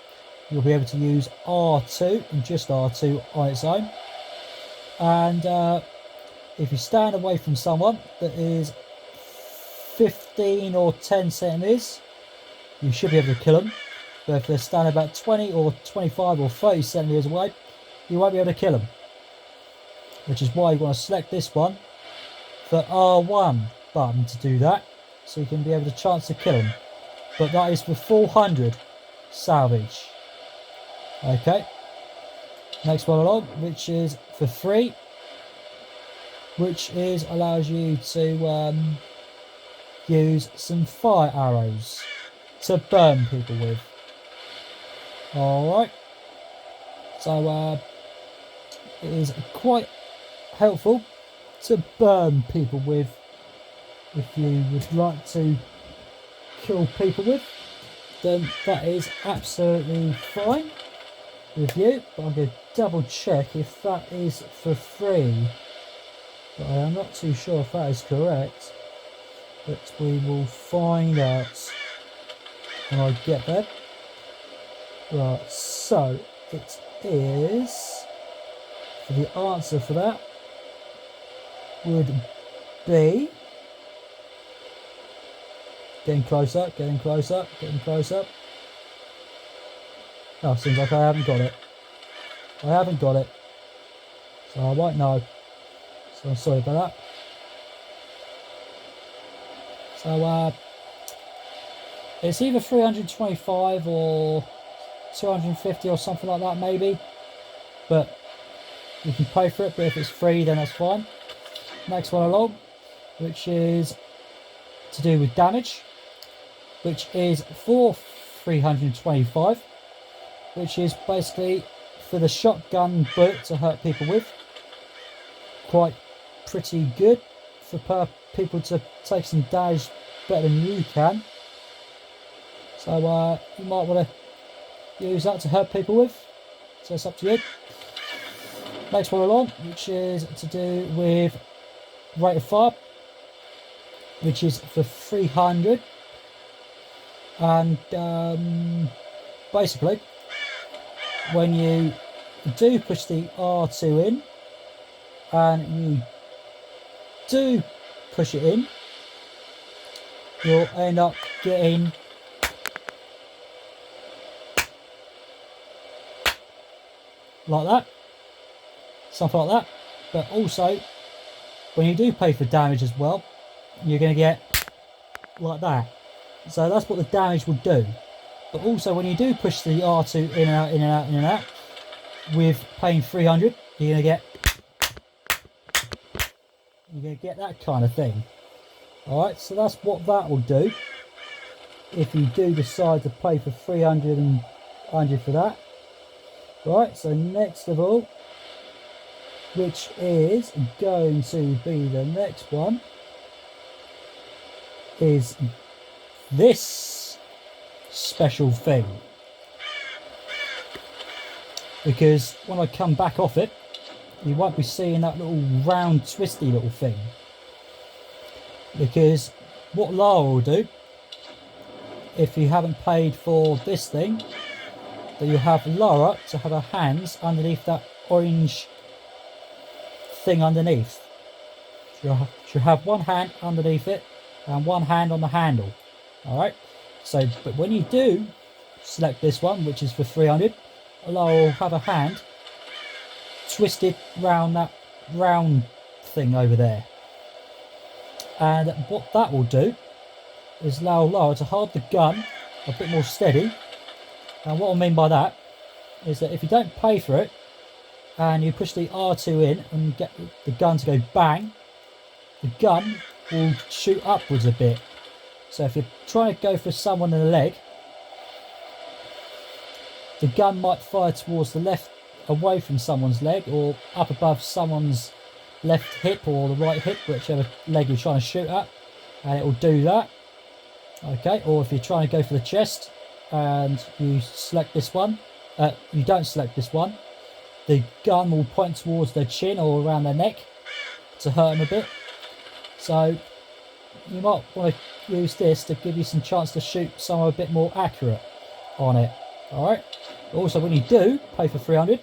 you'll be able to use R2 and just R2 on its own. And if you stand away from someone that is 15 or 10 centimeters, you should be able to kill them. But if they're standing about 20 or 25 or 30 centimeters away, you won't be able to kill them. Which is why you want to select this one for R1 button to do that, so you can be able to chance to kill them. But that is for 400 salvage. Okay. Next one along, which is for free, which is allows you to use some fire arrows to burn people with. Alright. So it is quite helpful to burn people with if you would like to kill people with, then that is absolutely fine with you. But I'm going to double check if that is for free, but I am not too sure if that is correct, but we will find out when I get there. Right, so it is, for the answer for that would be, getting closer, getting closer, getting closer. Oh, seems like I haven't got it. I haven't got it, so I won't know. So I'm sorry about that. So it's either 325 or 250 or something like that maybe, but you can pay for it. But if it's free, then that's fine. Next one along, which is to do with damage, which is for 325, which is basically for the shotgun bullet to hurt people with. Quite pretty good for people to take some damage better than you can. So you might want to use that to hurt people with. So it's up to you. Next one along, which is to do with rate of fire, which is for 300. And basically, when you do push the R2 in, and you do push it in, you'll end up getting like that, something like that. But also, when you do pay for damage as well, you're going to get like that. So that's what the damage will do. But also, when you do push the R2 in and out, in and out, in and out, with paying 300, you're going to get that kind of thing. Alright, so that's what that will do if you do decide to pay for 300 and 100 for that. Right, so next of all, which is going to be the next one, is this special thing. Because when I come back off it, you won't be seeing that little round twisty little thing. Because what Lara will do, if you haven't paid for this thing, that you have Lara to have her hands underneath that orange thing underneath. She'll have one hand underneath it and one hand on the handle. Alright, so but when you do select this one, which is for 300, Lara will have a hand twisted round that round thing over there. And what that will do is allow Lara to hold the gun a bit more steady. And what I mean by that is that if you don't pay for it and you push the R2 in and get the gun to go bang, the gun will shoot upwards a bit. So if you're trying to go for someone in the leg, the gun might fire towards the left, away from someone's leg, or up above someone's left hip or the right hip, whichever leg you're trying to shoot at, and it will do that. Okay, or if you're trying to go for the chest and you select this one, you don't select this one, the gun will point towards their chin or around their neck to hurt them a bit. So you might want to use this to give you some chance to shoot somewhere a bit more accurate on it. Alright, also when you do pay for 300,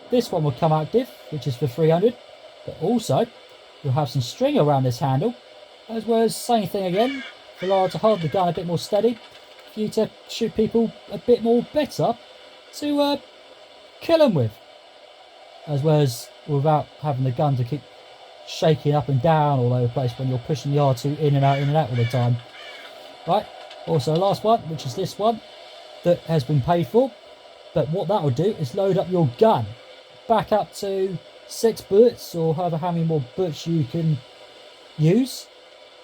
this one will come active, which is for 300, but also you'll have some string around this handle, as well as same thing again, for Lara to hold the gun a bit more steady, for you to shoot people a bit more better to kill them with, as well as without having the gun to keep shaking up and down all over the place when you're pushing the R2 in and out all the time. Right, also last one, which is this one that has been paid for, but what that will do is load up your gun back up to 6 bullets, or however how many more bullets you can use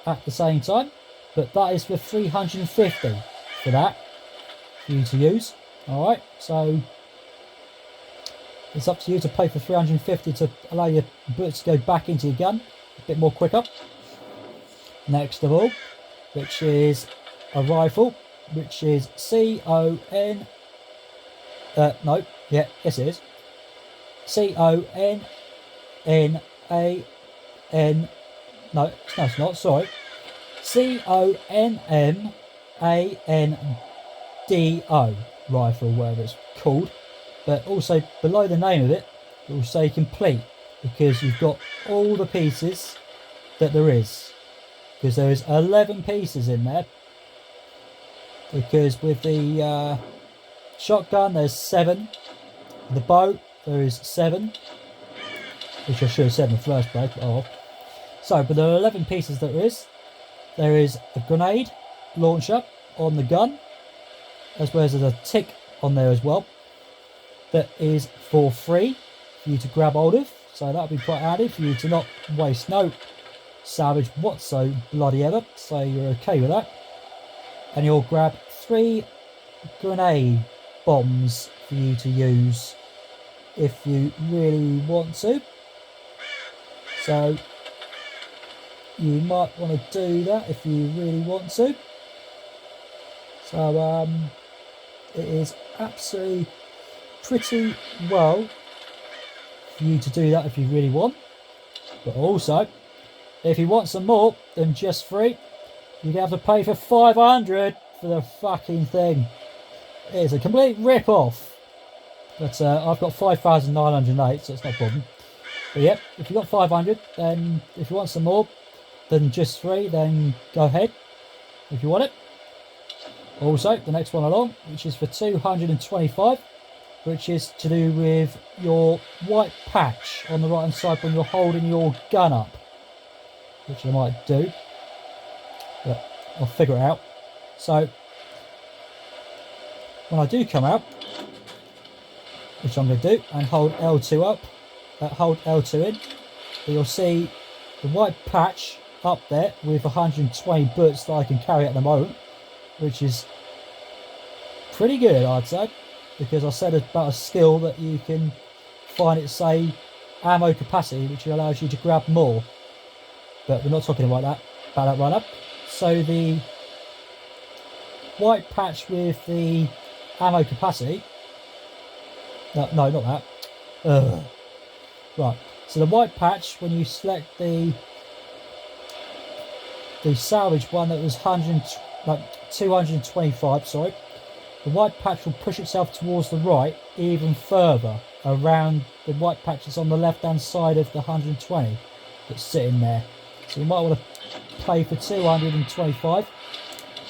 at the same time, but that is for 350 for that for you to use. Alright, so it's up to you to pay for 350 to allow your bullets to go back into your gun a bit more quicker. Next of all, which is a rifle, which is C-O-N... no, yeah, yes it is. C-O-N-N-A-N... No, it's not, sorry. C-O-N-M-A-N-D-O rifle, whatever it's called. But also below the name of it, it will say complete, because you've got all the pieces that there is. Because there is 11 pieces in there. Because with the shotgun there's 7. The bow there is 7. Which I should have said in the first place. Oh. So, but there are 11 pieces that there is. There is a grenade launcher on the gun, as well as there's a tick on there as well. That is for free for you to grab hold of, so that'll be quite handy for you to not waste no salvage whatso bloody ever, so you're okay with that. And you'll grab 3 grenade bombs for you to use if you really want to, so you might want to do that if you really want to. So it is absolutely pretty well for you to do that if you really want, but also if you want some more than just 3, you're gonna have to pay for 500 for the fucking thing. It is a complete rip-off, but I've got 5,908, so it's not a problem. But yep, if you've got 500, then if you want some more than just 3, then go ahead if you want it. Also, the next one along, which is for 225, which is to do with your white patch on the right hand side when you're holding your gun up, which I might do, but I'll figure it out. So when I do come out, which I'm going to do, and hold L2 up, hold L2 in, you'll see the white patch up there with 120 bullets that I can carry at the moment, which is pretty good, I'd say, because I said about a skill that you can find it say ammo capacity, which allows you to grab more, but we're not talking about that right up. So the white patch with the ammo capacity, no, not that. Right, so the white patch, when you select the salvage one that was 225, sorry, the white patch will push itself towards the right even further around the white patch that's on the left hand side of the 120 that's sitting there. So you might want to pay for 225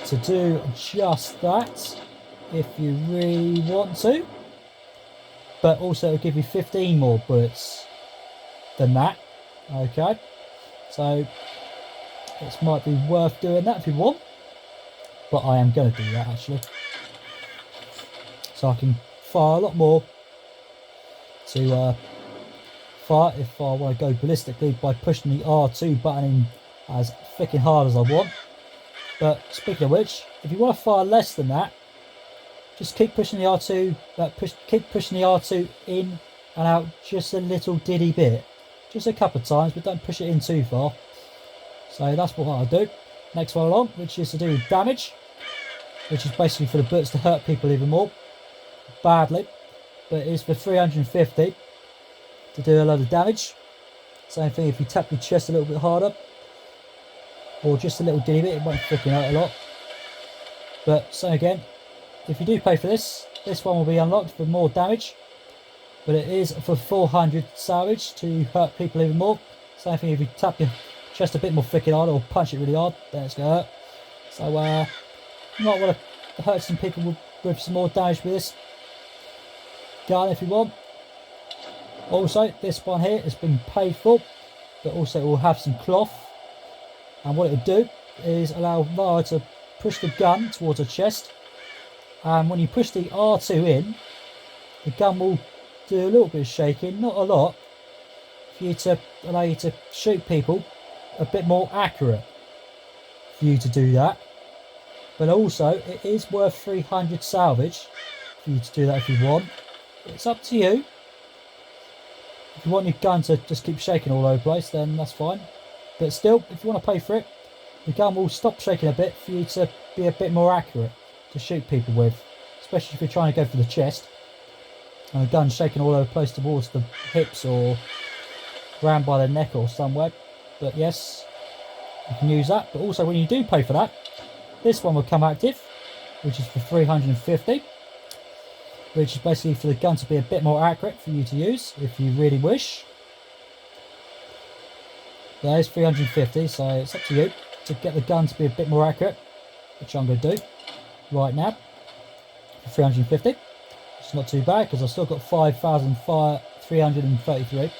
to do just that if you really want to, but also it'll give you 15 more bullets than that. Okay, so it might be worth doing that if you want, but I am going to do that actually, so I can fire a lot more to fire if I want to go ballistically by pushing the R2 button in as thick and hard as I want. But speaking of which, if you want to fire less than that, just keep pushing the R2, keep pushing the R2 in and out just a little diddy bit. Just a couple of times, but don't push it in too far. So that's what I'll do. Next one along, which is to do with damage, which is basically for the bullets to hurt people even more badly. But it's for 350 to do a lot of damage. Same thing if you tap your chest a little bit harder, or just a little diddy bit, it won't freaking hurt a lot. But so again, if you do pay for this, this one will be unlocked for more damage. But it is for 400 salvage to hurt people even more. Same thing if you tap your chest a bit more freaking hard or punch it really hard, then it's going to hurt. So you might want to hurt some people with some more damage with this gun if you want. Also, this one here has been paid for, but also it will have some cloth. And what it will do is allow Lara to push the gun towards her chest. And when you push the R2 in, the gun will do a little bit of shaking, not a lot, for you to allow you to shoot people a bit more accurate for you to do that. But also, it is worth 300 salvage for you to do that if you want. It's up to you. If you want your gun to just keep shaking all over the place, then that's fine. But still, if you want to pay for it, the gun will stop shaking a bit for you to be a bit more accurate to shoot people with, especially if you're trying to go for the chest and the gun's shaking all over the place towards the hips or round by the neck or somewhere. But yes, you can use that. But also when you do pay for that, this one will come active, which is for 350, which is basically for the gun to be a bit more accurate for you to use if you really wish. There's 350, so it's up to you to get the gun to be a bit more accurate, which I'm going to do right now for 350. It's not too bad because I've still got 5,333.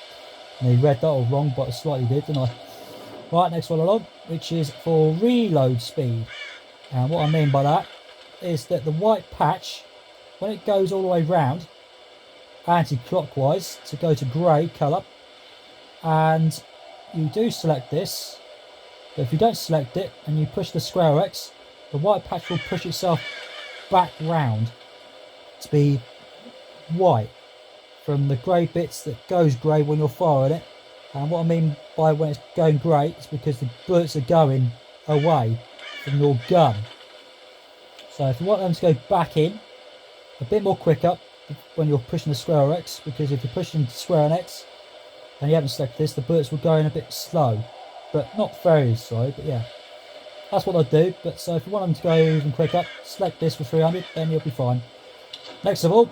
And I read that all wrong, but I slightly did, didn't I? Right, next one along, which is for reload speed. And what I mean by that is that the white patch, when it goes all the way round anti-clockwise to go to grey colour, and you do select this, but if you don't select it and you push the square X, the white patch will push itself back round to be white from the grey bits that goes grey when you're firing it. And what I mean by when it's going grey is because the bullets are going away from your gun. So if you want them to go back in a bit more quicker when you're pushing the square X, because if you're pushing square and X and you haven't selected this, the bullets will go in a bit slow, but not very slow. But yeah, that's what I do. But so if you want them to go even quicker, select this for 300, then you'll be fine. Next of all,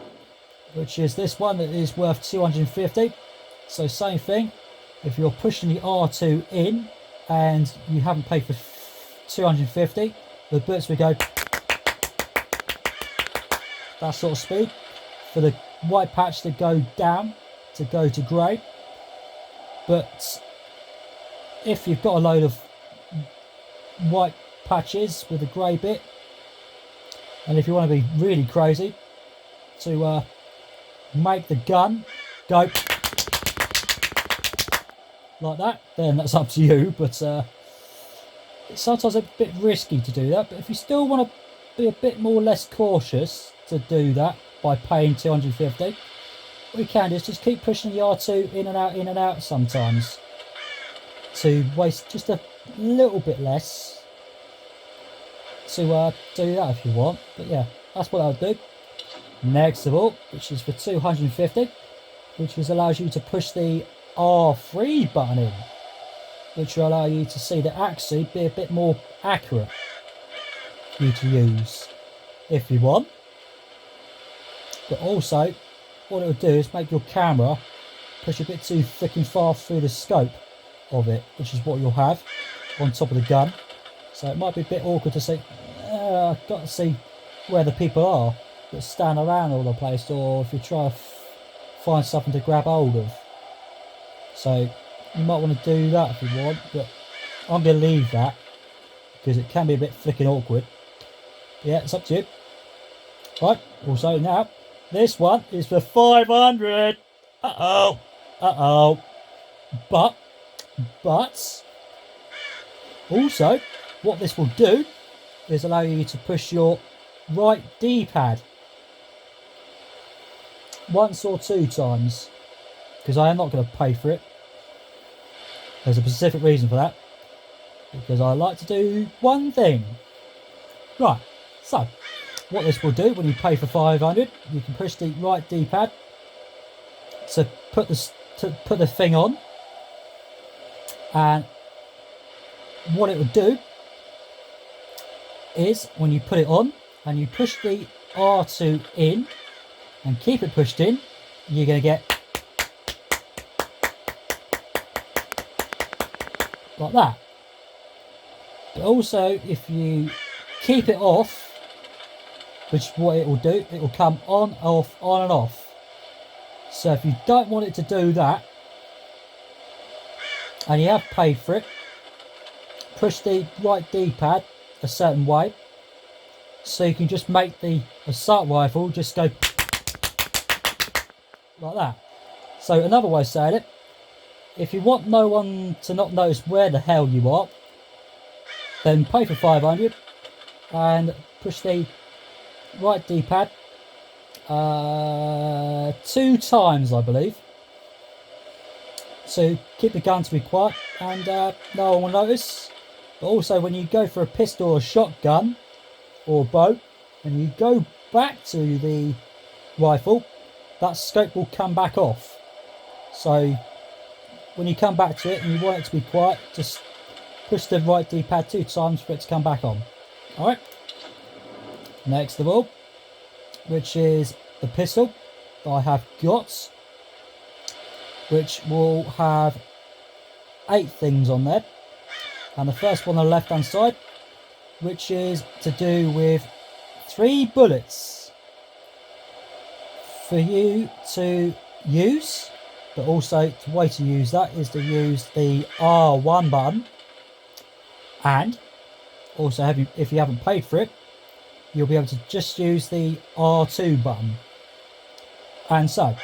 which is this one that is worth 250. So same thing, if you're pushing the R2 in and you haven't paid for 250, the bullets will go that sort of speed. For the white patch to go down to go to grey. But if you've got a load of white patches with a grey bit, and if you want to be really crazy to make the gun go like that, then that's up to you. But it's sometimes a bit risky to do that. But if you still want to be a bit more less cautious to do that by paying 250, what you can do is just keep pushing the R2 in and out sometimes to waste just a little bit less to do that if you want. But yeah, that's what I'll do. Next of all, which is for 250, which allows you to push the R3 button in, which will allow you to see the accuracy be a bit more accurate for you to use if you want. But also, what it will do is make your camera push a bit too freaking far through the scope of it, which is what you'll have on top of the gun. So it might be a bit awkward to see, I've got to see where the people are that stand around all the place, or if you try to find something to grab hold of. So you might want to do that if you want, but I'm going to leave that because it can be a bit freaking awkward. Yeah, it's up to you. Right, also now, this one is for 500. Uh-oh. But, also, what this will do is allow you to push your right D-pad once or 2 times, because I am not going to pay for it. There's a specific reason for that, because I like to do one thing. Right, so what this will do when you pay for 500, you can push the right D-pad to put the thing on, and what it will do is when you put it on and you push the R2 in and keep it pushed in, you're going to get like that. But also if you keep it off, which is what it will do, it will come on, off, on and off. So if you don't want it to do that and you have paid for it, push the right D-pad a certain way so you can just make the assault rifle just go like that. So another way of saying it, if you want no one to not notice where the hell you are, then pay for 500 and push the right D-pad 2 times, I believe. So keep the gun to be quiet and no one will notice. But also when you go for a pistol or a shotgun or bow and you go back to the rifle, that scope will come back off. So when you come back to it and you want it to be quiet, just push the right D-pad 2 times for it to come back on. Alright. Next of all, which is the pistol that I have got, which will have 8 things on there. And the first one on the left hand side, which is to do with 3 bullets for you to use, but also the way to use that is to use the R1 button, and also if you haven't paid for it, you'll be able to just use the R2 button. And so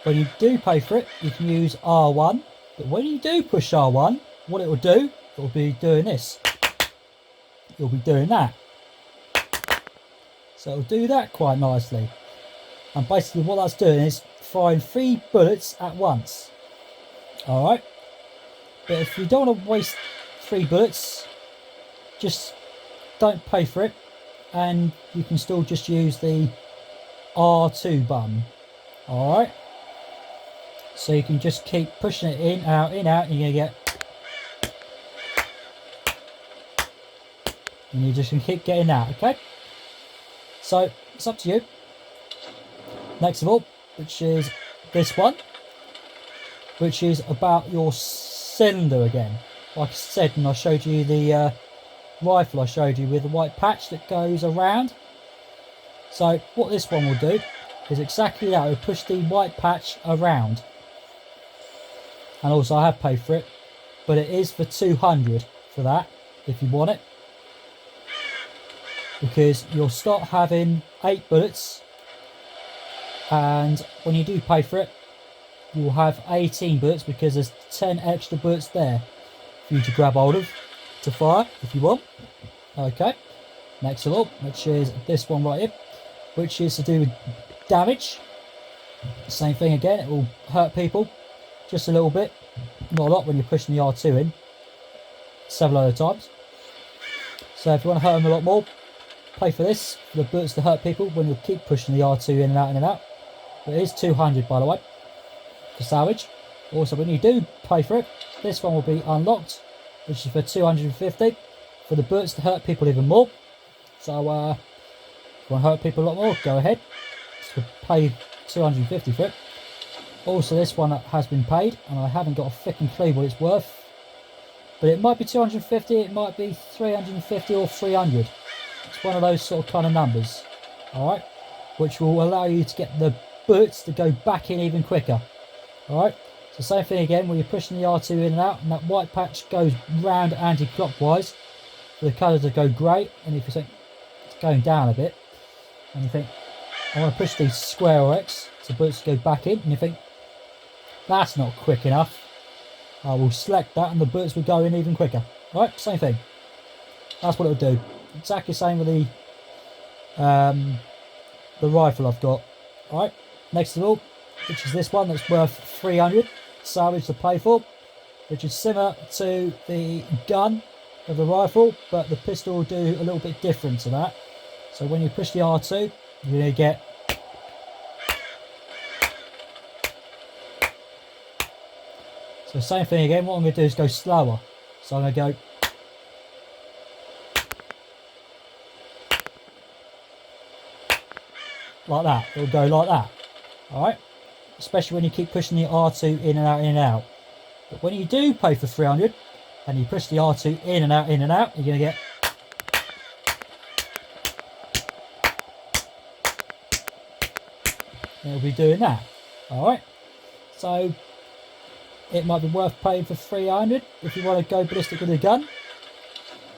when you do pay for it, you can use R1, but when you do push R1, what it will do, it will be doing this. You'll be doing that. So it'll do that quite nicely. And basically what that's doing is firing 3 bullets at once. Alright. But if you don't want to waste 3 bullets, just don't pay for it. And you can still just use the R2 button. Alright. So you can just keep pushing it in, out, and you're going to get... And you just can keep getting that, okay? So it's up to you. Next of all, which is this one, which is about your cylinder again. Like I said when I showed you the rifle I showed you with the white patch that goes around. So what this one will do is exactly that. It will push the white patch around. And also I have paid for it, but it is for 200 for that if you want it. Because you'll start having 8 bullets, and when you do pay for it, you'll have 18 bullets because there's 10 extra bullets there for you to grab hold of to fire if you want. Okay, next of all, which is this one right here, which is to do with damage. Same thing again, it will hurt people just a little bit, not a lot when you're pushing the R2 in several other times. So if you want to hurt them a lot more, pay for this, for the bullets to hurt people when you keep pushing the R2 in and out and out. But it is 200 by the way, for salvage. Also when you do pay for it, this one will be unlocked, which is for 250, for the bullets to hurt people even more. So if you want to hurt people a lot more, go ahead. So pay 250 for it. Also this one has been paid, and I haven't got a freaking clue what it's worth. But it might be 250, it might be 350 or 300. It's one of those sort of kind of numbers, alright, which will allow you to get the bullets to go back in even quicker. Alright, so same thing again, when you're pushing the R2 in and out, and that white patch goes round anti-clockwise for the colour to go grey, and if you think it's going down a bit, and you think, I want to push the square or X, so bullets go back in, and you think, that's not quick enough, I will select that and the bullets will go in even quicker. Alright, same thing. That's what it'll do. exactly the same with the rifle I've got. Alright, next of all, which is this one that's worth 300 salvage to pay for, which is similar to the gun of the rifle, but the pistol will do a little bit different to that. So when you push the R2, you're going to get so same thing again. What I'm going to do is go slower. So I'm going to go like that. It'll go like that. Alright? Especially when you keep pushing the R2 in and out, in and out. But when you do pay for 300 and you push the R2 in and out, you're going to get it'll be doing that. Alright? So it might be worth paying for 300 if you want to go ballistic with a gun.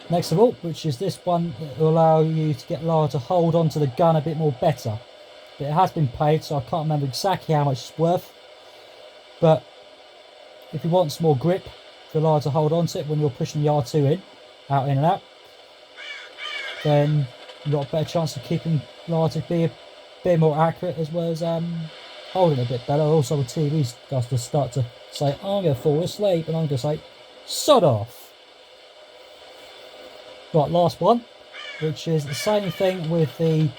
Next of all, which is this one that will allow you to get Lara to hold on to the gun a bit more better. But it has been paid, so I can't remember exactly how much it's worth. But if you want some more grip for Lara to hold on to it when you're pushing the R2 in and out, then you've got a better chance of keeping Lara to be a bit more accurate, as well as holding it a bit better. Also, the TV starts to start to say, I'm going to fall asleep, and I'm going to say, sod off. Right, last one, which is the same thing with the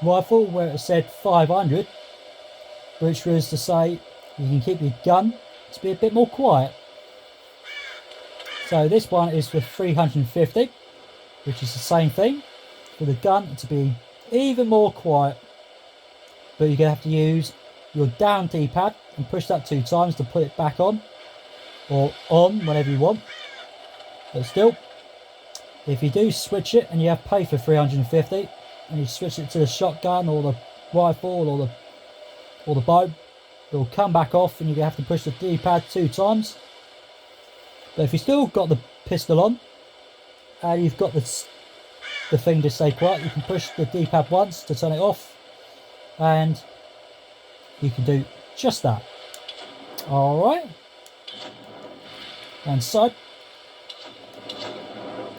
rifle, where it said 500, which was to say you can keep your gun to be a bit more quiet. So this one is for 350, which is the same thing for the gun to be even more quiet, but you're going to have to use your down D-pad and push that 2 times to put it back on, or on whenever you want. But still, if you do switch it and you have paid for 350 and you switch it to the shotgun or the rifle or the bow, it will come back off and you're going to have to push the D-pad 2 times. But if you still got the pistol on and you've got the thing to stay quiet, you can push the D-pad once to turn it off, and you can do just that. Alright. And so,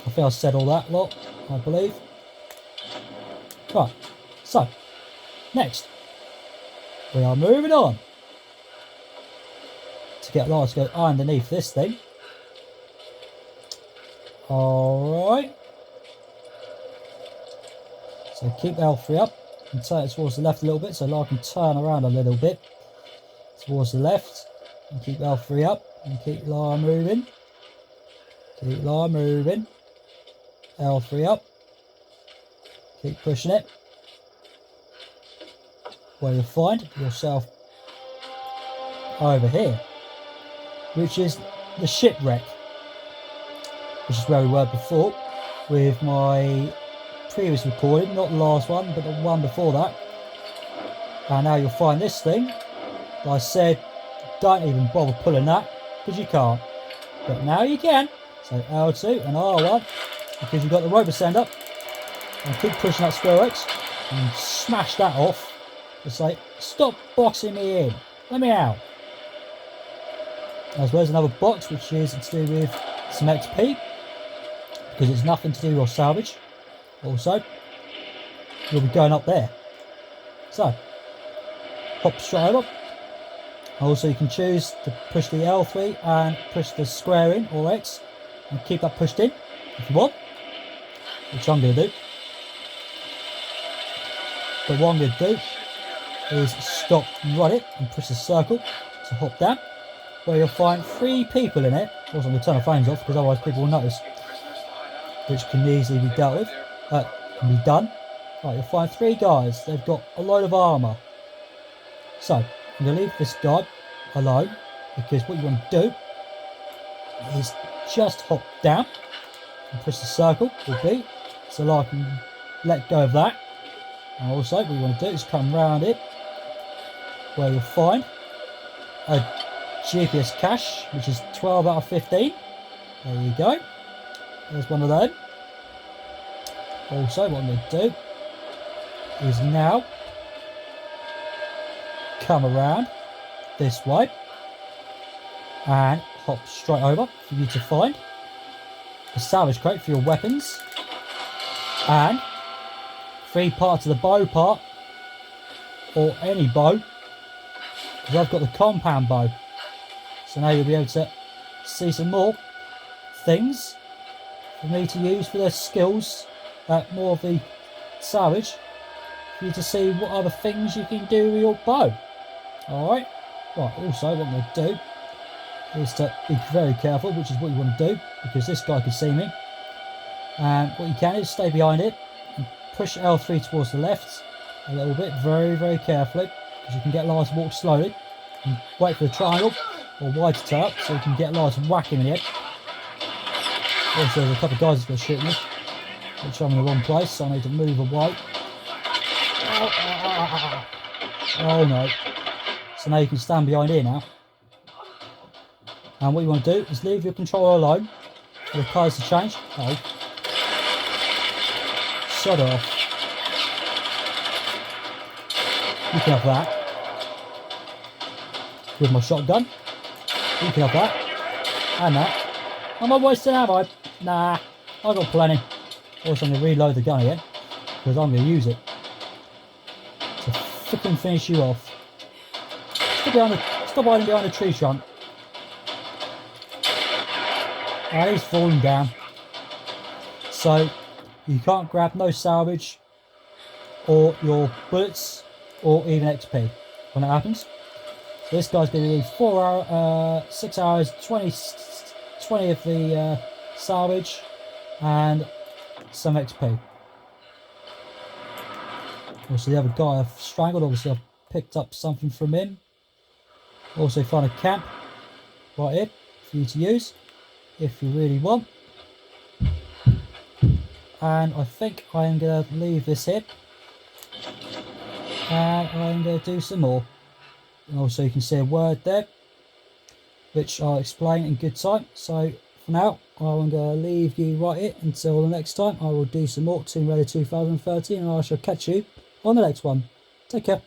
I think I said all that lot, I believe. Right, so, next, we are moving on to get Lara to go underneath this thing. Alright. So keep L3 up and turn it towards the left a little bit, so Lara can turn around a little bit towards the left, and keep L3 up and keep Lara moving. Keep Lara moving. L3 up. Keep pushing it. Where you'll find yourself over here, which is the shipwreck, which is where we were before with my previous recording, not the last one, but the one before that. And now you'll find this thing. Like I said, don't even bother pulling that, because you can't. But now you can. So L2 and R1, because you've got the rope to stand up, and keep pushing that square X and smash that off to say, stop boxing me in, let me out. As well as another box, which is to do with some XP, because it's nothing to do with salvage. Also, you'll be going up there. So, hop straight over. Also, you can choose to push the L3 and push the square in, or X, and keep that pushed in if you want, which I'm going to do. But what I'm going to do is stop, run it, and push the circle to hop down, where you'll find 3 people in it. Also, I'm going to turn the flames off, because otherwise people will notice, which can easily be dealt with. Can be done. Right, you'll find 3 guys. They've got a load of armour. So, I'm going to leave this guy alone, because what you want to do is just hop down and push the circle, or B, so I can let go of that. And also, what you want to do is come round it, where you'll find a GPS cache, which is 12 out of 15. There you go. There's one of them. Also, what I'm going to do is now come around this way and hop straight over for you to find a salvage crate for your weapons. And 3 parts of the bow part, or any bow, because I've got the compound bow. So now you'll be able to see some more things for me to use for the skills, more of the salvage, for you to see what other things you can do with your bow. Alright, right, also what I'm going to do is to be very careful, which is what you want to do, because this guy can see me. And what you can is stay behind it and push L3 towards the left a little bit, very, very carefully, because you can get Lars to walk slowly. And wait for the triangle or Y to turn up so you can get Lars to whack him in the head. Also, there's a couple of guys that's going to shoot me, which I'm in the wrong place, so I need to move away. Oh no. So now you can stand behind here now. And what you want to do is leave your controller alone for the colours to change. Oh. Shut off. You can have that. With my shotgun. You can have that. And that. Am I wasting ammo? Nah. I've got plenty. Also, I'm going to reload the gun again, because I'm going to use it to freaking finish you off. Stop hiding behind the tree trunk. And he's falling down. So, you can't grab no salvage, or your bullets, or even XP when that happens. So this guy's going to need 6 hours, 20 of the salvage, and some XP. Also, the other guy I've strangled, obviously I've picked up something from him. Also found a camp right here for you to use if you really want. And I think I'm going to leave this here, and I'm going to do some more. And also you can see a word there, which I'll explain in good time. So for now, I'm going to leave you right here until the next time. I will do some more Tomb Raider 2013, and I shall catch you on the next one. Take care.